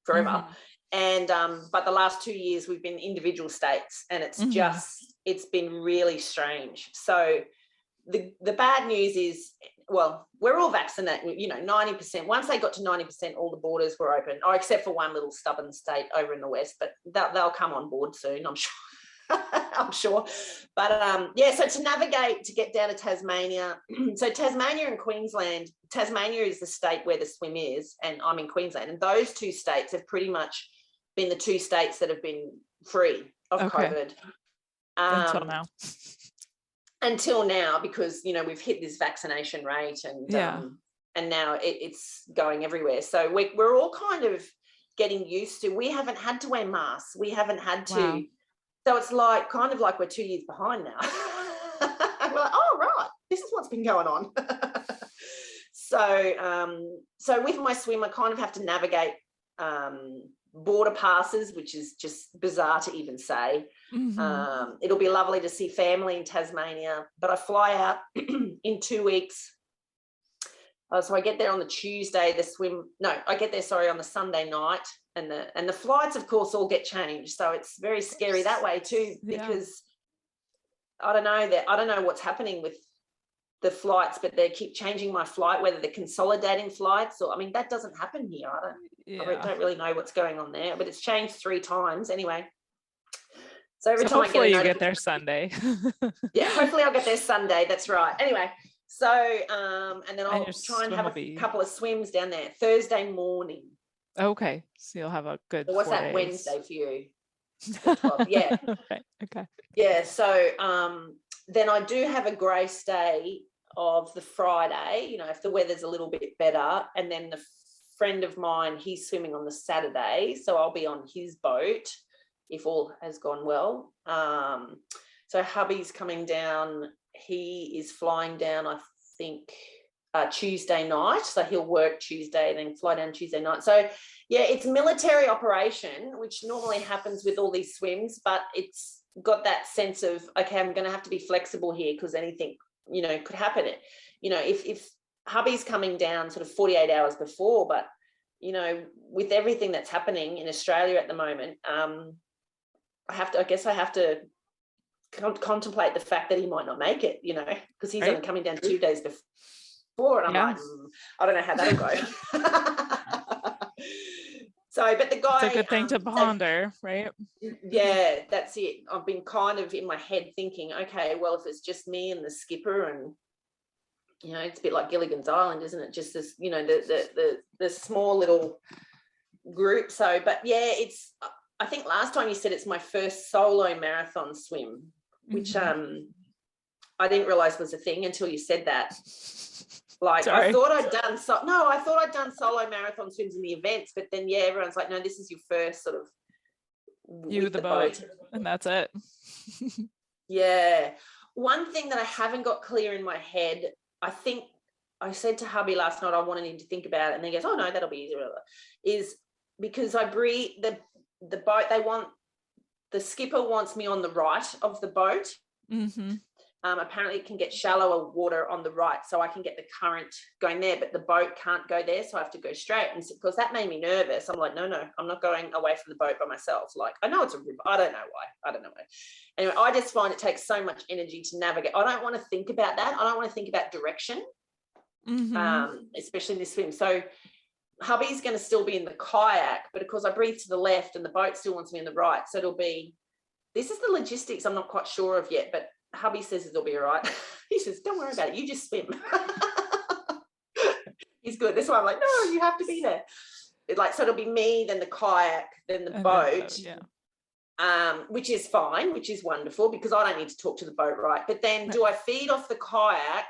forever. And but the last 2 years we've been individual states, and it's it's been really strange. So the bad news is, well, we're all vaccinated, 90%. Once they got to 90%, all the borders were open, except for one little stubborn state over in the west, but they'll come on board soon, I'm sure. I'm sure. But so to navigate to get down to Tasmania, so Tasmania and Queensland, Tasmania is the state where the swim is, and I'm in Queensland, and those two states have pretty much been the two states that have been free of COVID. Until now, because we've hit this vaccination rate, and now it's going everywhere. So we're all kind of getting used to. We haven't had to wear masks. We haven't had to. Wow. So it's like kind of like we're 2 years behind now. We're like, oh right, this is what's been going on. So with my swim, I kind of have to navigate border passes, which is just bizarre to even say. It'll be lovely to see family in Tasmania, but I fly out in 2 weeks. So I get there on the Tuesday, I get there, on the Sunday night, and the flights, of course, all get changed. So it's very scary that way too, because I don't know what's happening with the flights, but they keep changing my flight, whether they're consolidating flights or, that doesn't happen here. I don't really know what's going on there, but it's changed 3 times anyway. So every time hopefully you get there Sunday. Hopefully I'll get there Sunday. That's right. Anyway, so and then I'll try and have a couple of swims down there Thursday morning. Okay, so you'll have a good. So what's 4 that days. Wednesday for you? Yeah. Okay. Yeah. So then I do have a grace day of the Friday. If the weather's a little bit better, and then the friend of mine, he's swimming on the Saturday, so I'll be on his boat if all has gone well. So hubby's coming down he is flying down, I think, Tuesday night. So he'll work Tuesday and then fly down Tuesday night. So, yeah, it's a military operation, which normally happens with all these swims, but it's got that sense of, okay, I'm going to have to be flexible here because anything, could happen. If hubby's coming down sort of 48 hours before, but, with everything that's happening in Australia at the moment, I have to contemplate the fact that he might not make it, because he's only coming down 2 days before, and I'm like, I don't know how that'll go. So, but the guy, it's a good thing to ponder, right? Yeah, that's it. I've been kind of in my head thinking, okay, well, if it's just me and the skipper, and it's a bit like Gilligan's Island, isn't it? Just this, the small little group. So, but yeah, I think last time you said it's my first solo marathon swim, which I didn't realize was a thing until you said that. Like, sorry. I thought I'd done solo marathon swims in the events, but then everyone's like, no, this is your first sort of you the boat, and that's it. Yeah. One thing that I haven't got clear in my head, I think I said to hubby last night, I wanted him to think about it, and then he goes, oh no, that'll be easier, is because I breathe the boat, the skipper wants me on the right of the boat. Apparently it can get shallower water on the right, so I can get the current going there, but the boat can't go there, so I have to go straight. And because that made me nervous, I'm like, no, I'm not going away from the boat by myself. Like, I know it's a river, I don't know why. Anyway, I just find it takes so much energy to navigate. I don't want to think about that. I don't want to think about direction, especially in this swim. So hubby's going to still be in the kayak, but of course I breathe to the left and the boat still wants me in the right. So this is the logistics I'm not quite sure of yet, but hubby says it'll be all right. He says, don't worry about it, you just swim. He's good. That's why I'm like, no, you have to be there. So it'll be me, then the kayak, then the boat. Which is fine, which is wonderful, because I don't need to talk to the boat, right? But then do I feed off the kayak,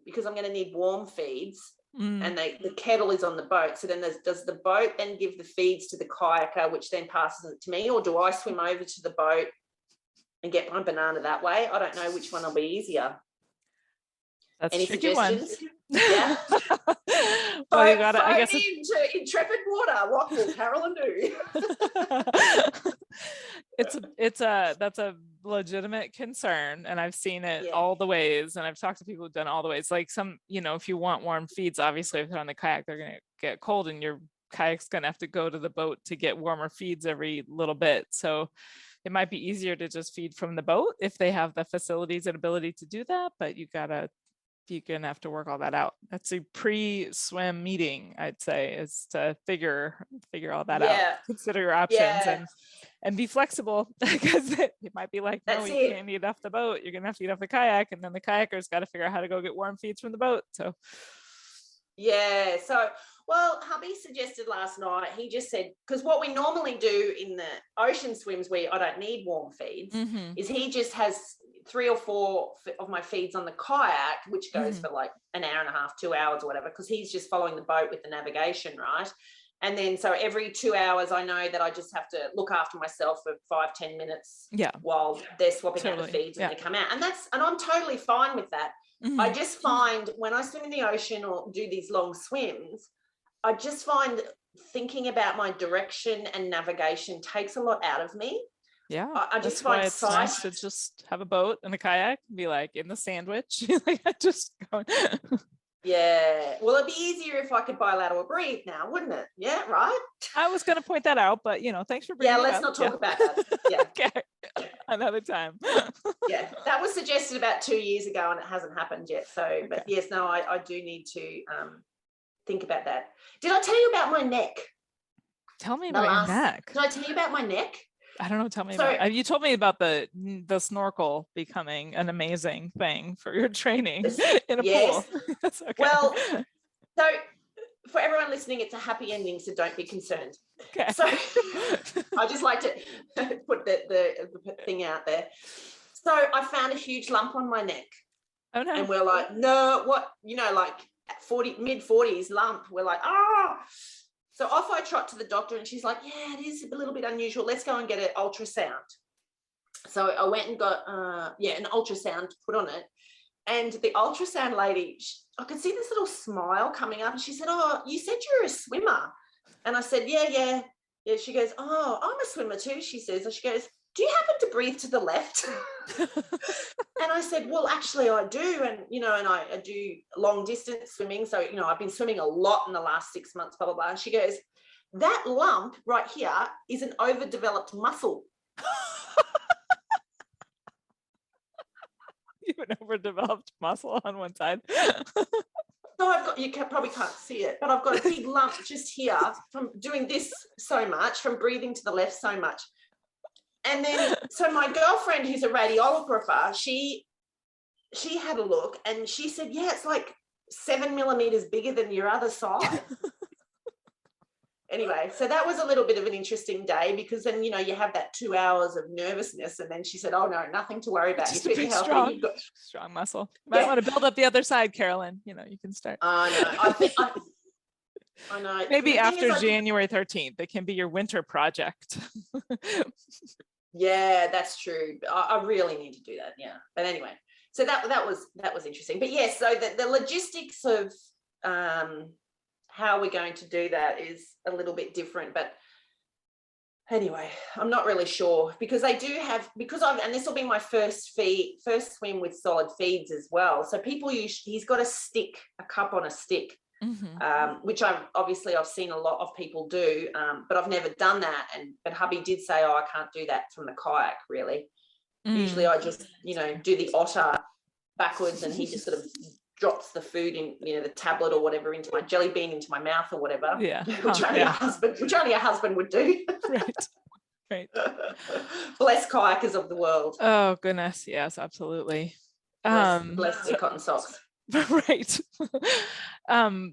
because I'm going to need warm feeds, and the kettle is on the boat. So then does the boat then give the feeds to the kayaker, which then passes it to me, or do I swim over to the boat and get my banana that way? I don't know which one will be easier. That's any suggestions? Yeah. Well, you got it. I guess into Intrepid Water. What will Carolyn do? That's a legitimate concern, and I've seen it all the ways, and I've talked to people who've done all the ways. Like some, if you want warm feeds, obviously if they're on the kayak, they're going to get cold, and your kayak's going to have to go to the boat to get warmer feeds every little bit. So it might be easier to just feed from the boat if they have the facilities and ability to do that, but you're gonna have to work all that out. That's a pre-swim meeting, I'd say, is to figure all that out. Consider your options and be flexible, because it might be like, no, you can't eat off the boat. You're gonna have to eat off the kayak, and then the kayaker's got to figure out how to go get warm feeds from the boat. So well, hubby suggested last night, he just said, because what we normally do in the ocean swims where I don't need warm feeds, is he just has 3 or 4 of my feeds on the kayak, which goes for like an hour and a half, 2 hours or whatever, because he's just following the boat with the navigation, right? And then so every 2 hours, I know that I just have to look after myself for 5-10 minutes while they're swapping out the feeds when they come out. And I'm totally fine with that. I just find when I swim in the ocean or do these long swims, I just find thinking about my direction and navigation takes a lot out of me. Yeah, I just find it's nice to just have a boat and a kayak and be like in the sandwich. Like just going. Yeah. Well, it'd be easier if I could bilateral breathe now, wouldn't it? Yeah, right? I was going to point that out, but thanks for bringing it up. Yeah, let's not talk about that. Yeah. Okay. Another time. Yeah, that was suggested about 2 years ago and it hasn't happened yet. So, but yes, no, I do need to think about that. Did I tell you about my neck? Tell me about your neck. Did I tell you about my neck? I don't know. Tell me about. You told me about the snorkel becoming an amazing thing for your training in a pool. That's okay. Well, so for everyone listening, it's a happy ending, so don't be concerned. Okay. So I just like to put the thing out there. So I found a huge lump on my neck. Oh no! And we're like, no, what? Like mid-40s lump. We're like, So off I trot to the doctor, and she's like, yeah, it is a little bit unusual. Let's go and get an ultrasound. So I went and got, an ultrasound put on it. And the ultrasound lady, I could see this little smile coming up, and she said, "Oh, you said you're a swimmer." And I said, yeah. She goes, "Oh, I'm a swimmer too," she says. And she goes, "Do you happen to breathe to the left?" And I said, "Well, actually I do. And, and I do long distance swimming. So, I've been swimming a lot in the last 6 months, blah, blah, blah." And she goes, "That lump right here is an overdeveloped muscle." You have an overdeveloped muscle on one side. So probably can't see it, but I've got a big lump just here from doing this so much, from breathing to the left so much. And then, so my girlfriend, who's a radiographer, she had a look and she said, "Yeah, it's like 7 millimeters bigger than your other side." Anyway, so that was a little bit of an interesting day, because then, you have that 2 hours of nervousness. And then she said, "Oh no, nothing to worry about. Just You're a big, healthy. strong muscle. Might want to build up the other side, Carolyn. You can start. I know. I know. Maybe after January 13th, it can be your winter project. Yeah, that's true. I really need to do that. Yeah. But anyway, so that was interesting. But yes, so the logistics of how we're going to do that is a little bit different. But anyway, I'm not really sure, because they do have, and this will be my first swim with solid feeds as well. So people he's got a cup on a stick. Mm-hmm. Which I've seen a lot of people do, but I've never done that. But hubby did say, "Oh, I can't do that from the kayak, really." Usually I just, do the otter backwards, and he just sort of drops the food in, the tablet or whatever, into my jelly bean, into my mouth or whatever. Yeah. Which only a husband would do. Right. Bless kayakers of the world. Oh goodness, yes, absolutely. Bless their cotton socks. Right.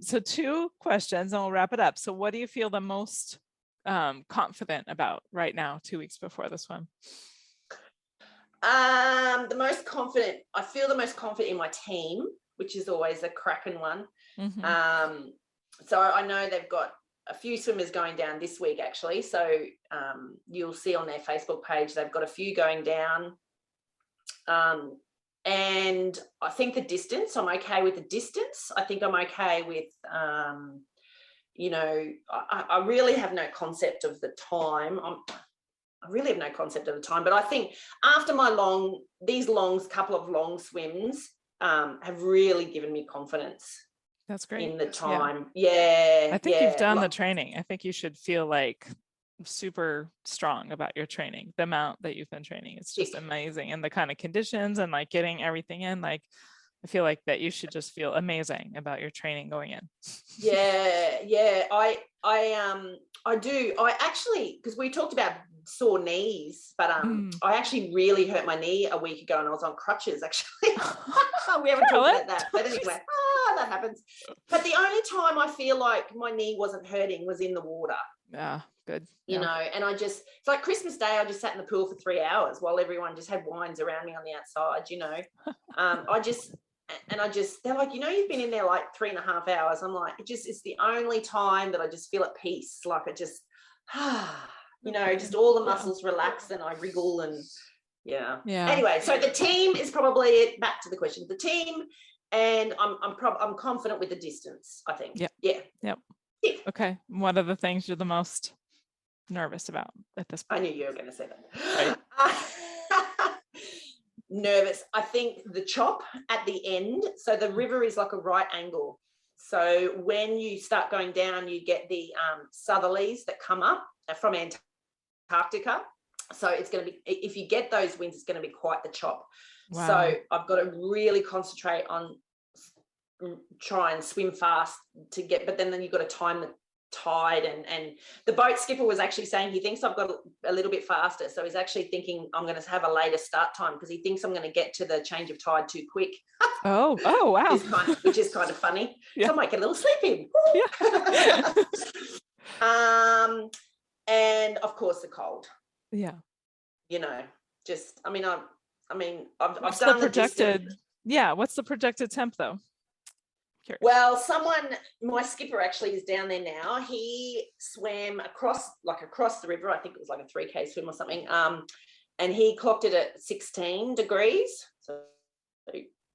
So 2 questions and we'll wrap it up. So what do you feel the most confident about right now, 2 weeks before the swim? I feel the most confident in my team, which is always a cracking one. Mm-hmm. So I know they've got a few swimmers going down this week, actually. So you'll see on their Facebook page, they've got a few going down. And I think the distance, I'm okay with the distance. I think I'm okay with, I really have no concept of the time. But I think after these couple of long swims have really given me confidence. That's great. In the time. Yeah. I think you've done the training. I think you should feel like super strong about your training. The amount that you've been training, it's just amazing. And the kind of conditions and like getting everything in, like I feel like that you should just feel amazing about your training going in. Yeah. I do. I actually, because we talked about sore knees, but I actually really hurt my knee a week ago and I was on crutches, actually. We haven't talked about that. But anyway, that happens. But the only time I feel like my knee wasn't hurting was in the water. Yeah, good. And it's like Christmas Day, I just sat in the pool for 3 hours while everyone just had wines around me on the outside, they're like, you've been in there like 3.5 hours. I'm like, it's the only time that I just feel at peace. Like I just, just all the muscles relax and I wriggle and yeah. Anyway, so the team is probably it. Back to the question, the team, and I'm confident with the distance, I think. Yep. Okay. What are the things you're the most nervous about at this point? I knew you were going to say that. Right. Nervous. I think the chop at the end. So the river is like a right angle. So when you start going down, you get the southerlies that come up from Antarctica. So it's going to be, if you get those winds, it's going to be quite the chop. Wow. So I've got to really concentrate on try and swim fast to get, but then you've got to time the tide, and the boat skipper was actually saying he thinks I've got a little bit faster, so he's actually thinking I'm going to have a later start time because he thinks I'm going to get to the change of tide too quick. Oh wow. which is kind of funny. Yeah. So I might get a little sleep in. Yeah. And of course the cold. Yeah. I've what's done the projected what's the projected temp though? Curious. Well, my skipper actually is down there now. He swam across the river. I think it was like a 3K swim or something. And he clocked it at 16 degrees. So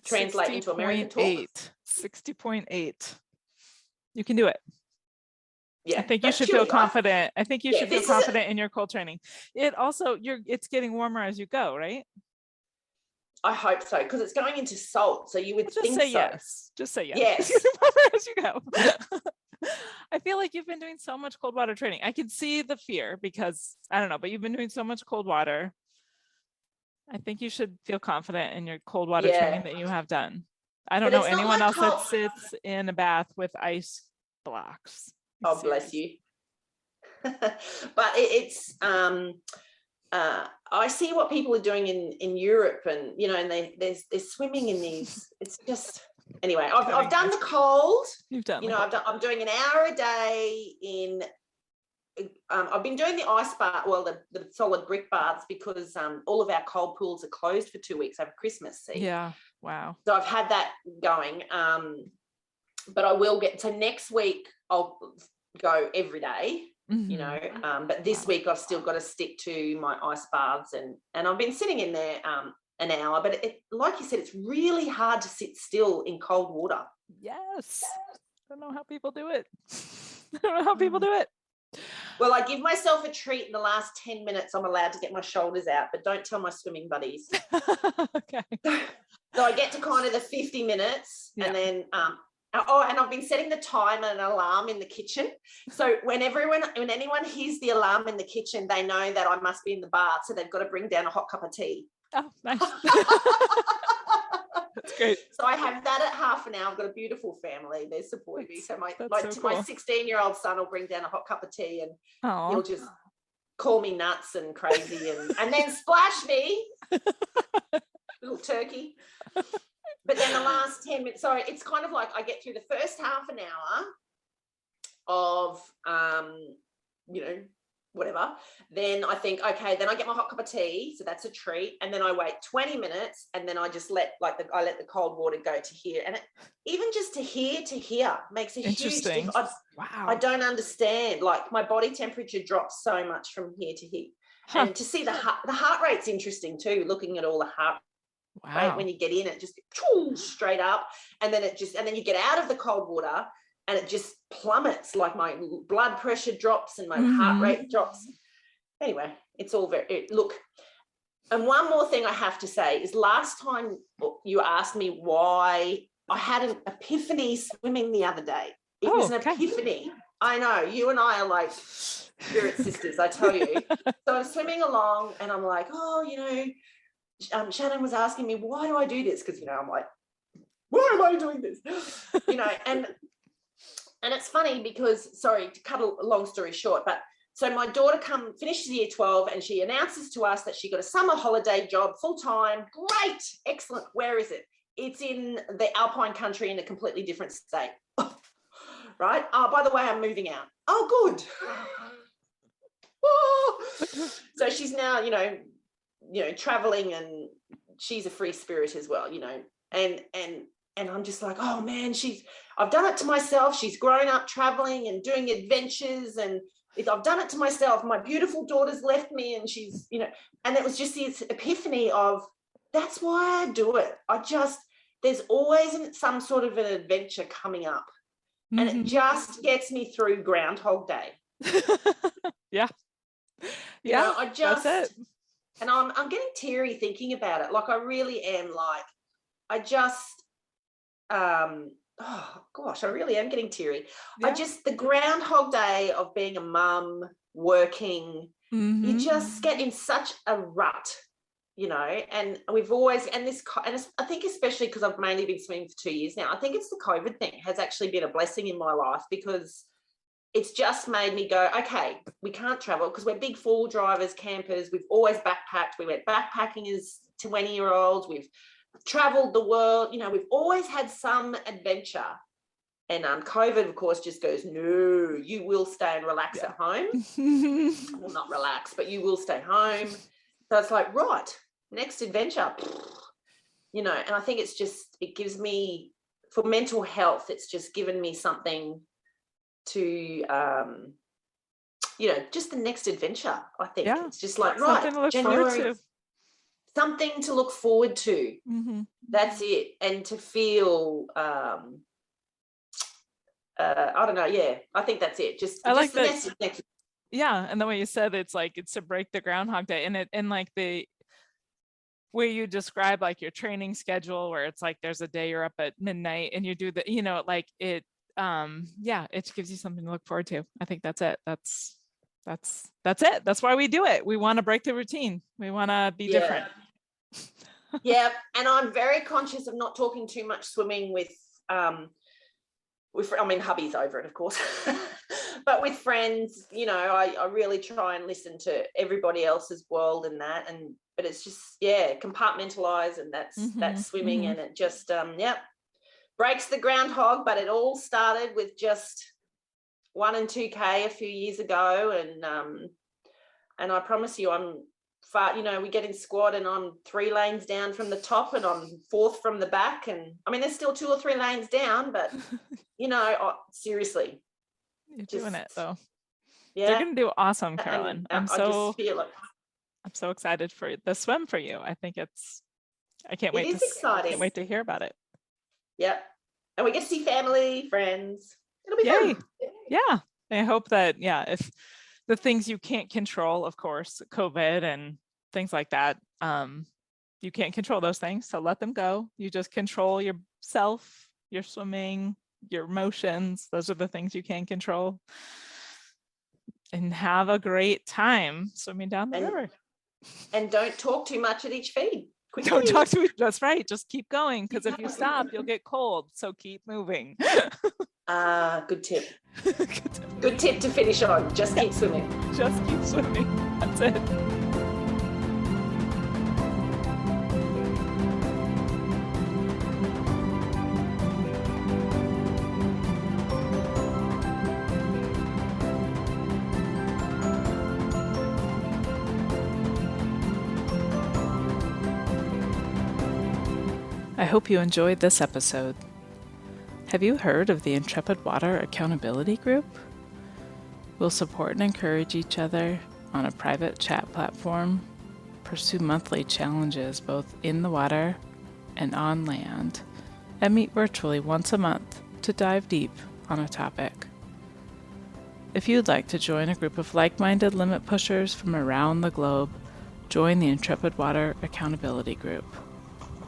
translate into American talk. 60.8. You can do it. Yeah, I think you should feel confident. I think you should feel confident in your cold training. It also, it's getting warmer as you go, right? I hope so, because it's going into salt. So you would just think say so. yes. Just say yes. Yes. As you go. I feel like you've been doing so much cold water training. I can see the fear because I don't know, but you've been doing so much cold water. I think you should feel confident in your cold water training that you have done. I don't know anyone else that sits in a bath with ice blocks. Oh, bless you. But it's I see what people are doing in Europe, and and they're swimming in these. It's just anyway. I've done the cold. You've done. I'm doing an hour a day in. I've been doing the ice bath, well, the solid brick baths, because all of our cold pools are closed for 2 weeks over Christmas. See? Yeah. Wow. So I've had that going. But I will get to next week. I'll go every day. But this week I've still got to stick to my ice baths, and I've been sitting in there an hour, but like you said, it's really hard to sit still in cold water. Yes. I don't know how people do it. Well, I give myself a treat in the last 10 minutes. I'm allowed to get my shoulders out, but don't tell my swimming buddies. Okay. So I get to kind of the 50 minutes and then and I've been setting the timer and alarm in the kitchen. So when anyone hears the alarm in the kitchen, they know that I must be in the bath. So they've got to bring down a hot cup of tea. Oh, nice. That's great. So I have that at half an hour. I've got a beautiful family. They're supporting me. So my 16-year-old son will bring down a hot cup of tea, and he'll just call me nuts and crazy and then splash me. Little turkey. But then the last 10 minutes, sorry, it's kind of like I get through the first half an hour of, whatever. Then I think, okay, then I get my hot cup of tea. So that's a treat. And then I wait 20 minutes and then I just let the cold water go to here. And even just to here makes a huge difference. Wow. I don't understand. Like my body temperature drops so much from here to here. Huh. And to see the heart rate's interesting too, looking at all the heart. Wow. Right? When you get in, it just straight up, and then you get out of the cold water and it just plummets. Like my blood pressure drops and my heart rate drops. Anyway, it's all look. And one more thing I have to say is, last time you asked me why, I had an epiphany swimming the other day. It was an epiphany. I know, you and I are like spirit sisters, I tell you. So I'm swimming along and I'm like, Shannon was asking me, why do I do this? Because, I'm like, why am I doing this? And it's funny because, sorry, to cut a long story short, but so my daughter finishes year 12 and she announces to us that she got a summer holiday job, full-time. Great, excellent. Where is it? It's in the Alpine country in a completely different state. Right? Oh, by the way, I'm moving out. Oh, good. So she's now, traveling, and she's a free spirit as well, and I'm just like, oh man, I've done it to myself. She's grown up traveling and doing adventures, and I've done it to myself. My beautiful daughter's left me, and she's, and it was just this epiphany of, that's why I do it. There's always some sort of an adventure coming up, and it just gets me through Groundhog Day. Yeah. That's it. And I'm getting teary thinking about it. Like, I really am. Like, I really am getting teary. Yeah. The Groundhog Day of being a mum, working, you just get in such a rut, and we've always, and I think especially because I've mainly been swimming for 2 years now, I think it's the COVID thing has actually been a blessing in my life, because it's just made me go, okay, we can't travel because we're big four drivers, campers. We've always backpacked. We went backpacking as 20-year-olds. We've traveled the world. We've always had some adventure. And COVID, of course, just goes, no, you will stay and relax at home. Well, not relax, but you will stay home. So it's like, right, next adventure. And I think it gives me, for mental health, it's just given me something to just the next adventure. I think it's just like, right, January. something to look forward to. Mm-hmm. That's it. And to feel, I don't know. Yeah, I think that's it. Just like the that. next. Yeah, and the way you said it's to break the Groundhog Day, and like the where you describe like your training schedule, where it's like there's a day you're up at midnight and you do the, like it, it gives you something to look forward to. I think that's it. That's it. That's why we do it. We want to break the routine. We want to be different. Yeah, and I'm very conscious of not talking too much swimming with hubby's over it, of course, but with friends, I really try and listen to everybody else's world and that, but it's just, compartmentalize, and that's swimming, and it just, breaks the groundhog. But it all started with just 1 and 2K a few years ago, and I promise you, I'm far, we get in squad and I'm 3 lanes down from the top and I'm 4th from the back, and I mean there's still 2 or 3 lanes down, but seriously, you're doing it though. Yeah, you're gonna do awesome, Carolyn. I'm so excited for the swim for you. I think I can't wait. It's exciting. Can't wait to hear about it. Yeah, and we get to see family, friends. It'll be fun. Yeah, I hope that if the things you can't control, of course, COVID and things like that, you can't control those things, so let them go. You just control yourself, your swimming, your emotions. Those are the things you can control. And have a great time swimming down the river. And don't talk too much at each feed. Don't talk too much. That's right. Just keep going, because if you stop, you'll get cold. So keep moving. Good tip. Good tip to finish on. Just keep swimming. Just keep swimming. That's it. I hope you enjoyed this episode. Have you heard of the Intrepid Water Accountability Group? We'll support and encourage each other on a private chat platform, pursue monthly challenges both in the water and on land, and meet virtually once a month to dive deep on a topic. If you'd like to join a group of like-minded limit pushers from around the globe, join the Intrepid Water Accountability Group.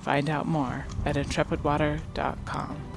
Find out more at intrepidwater.com.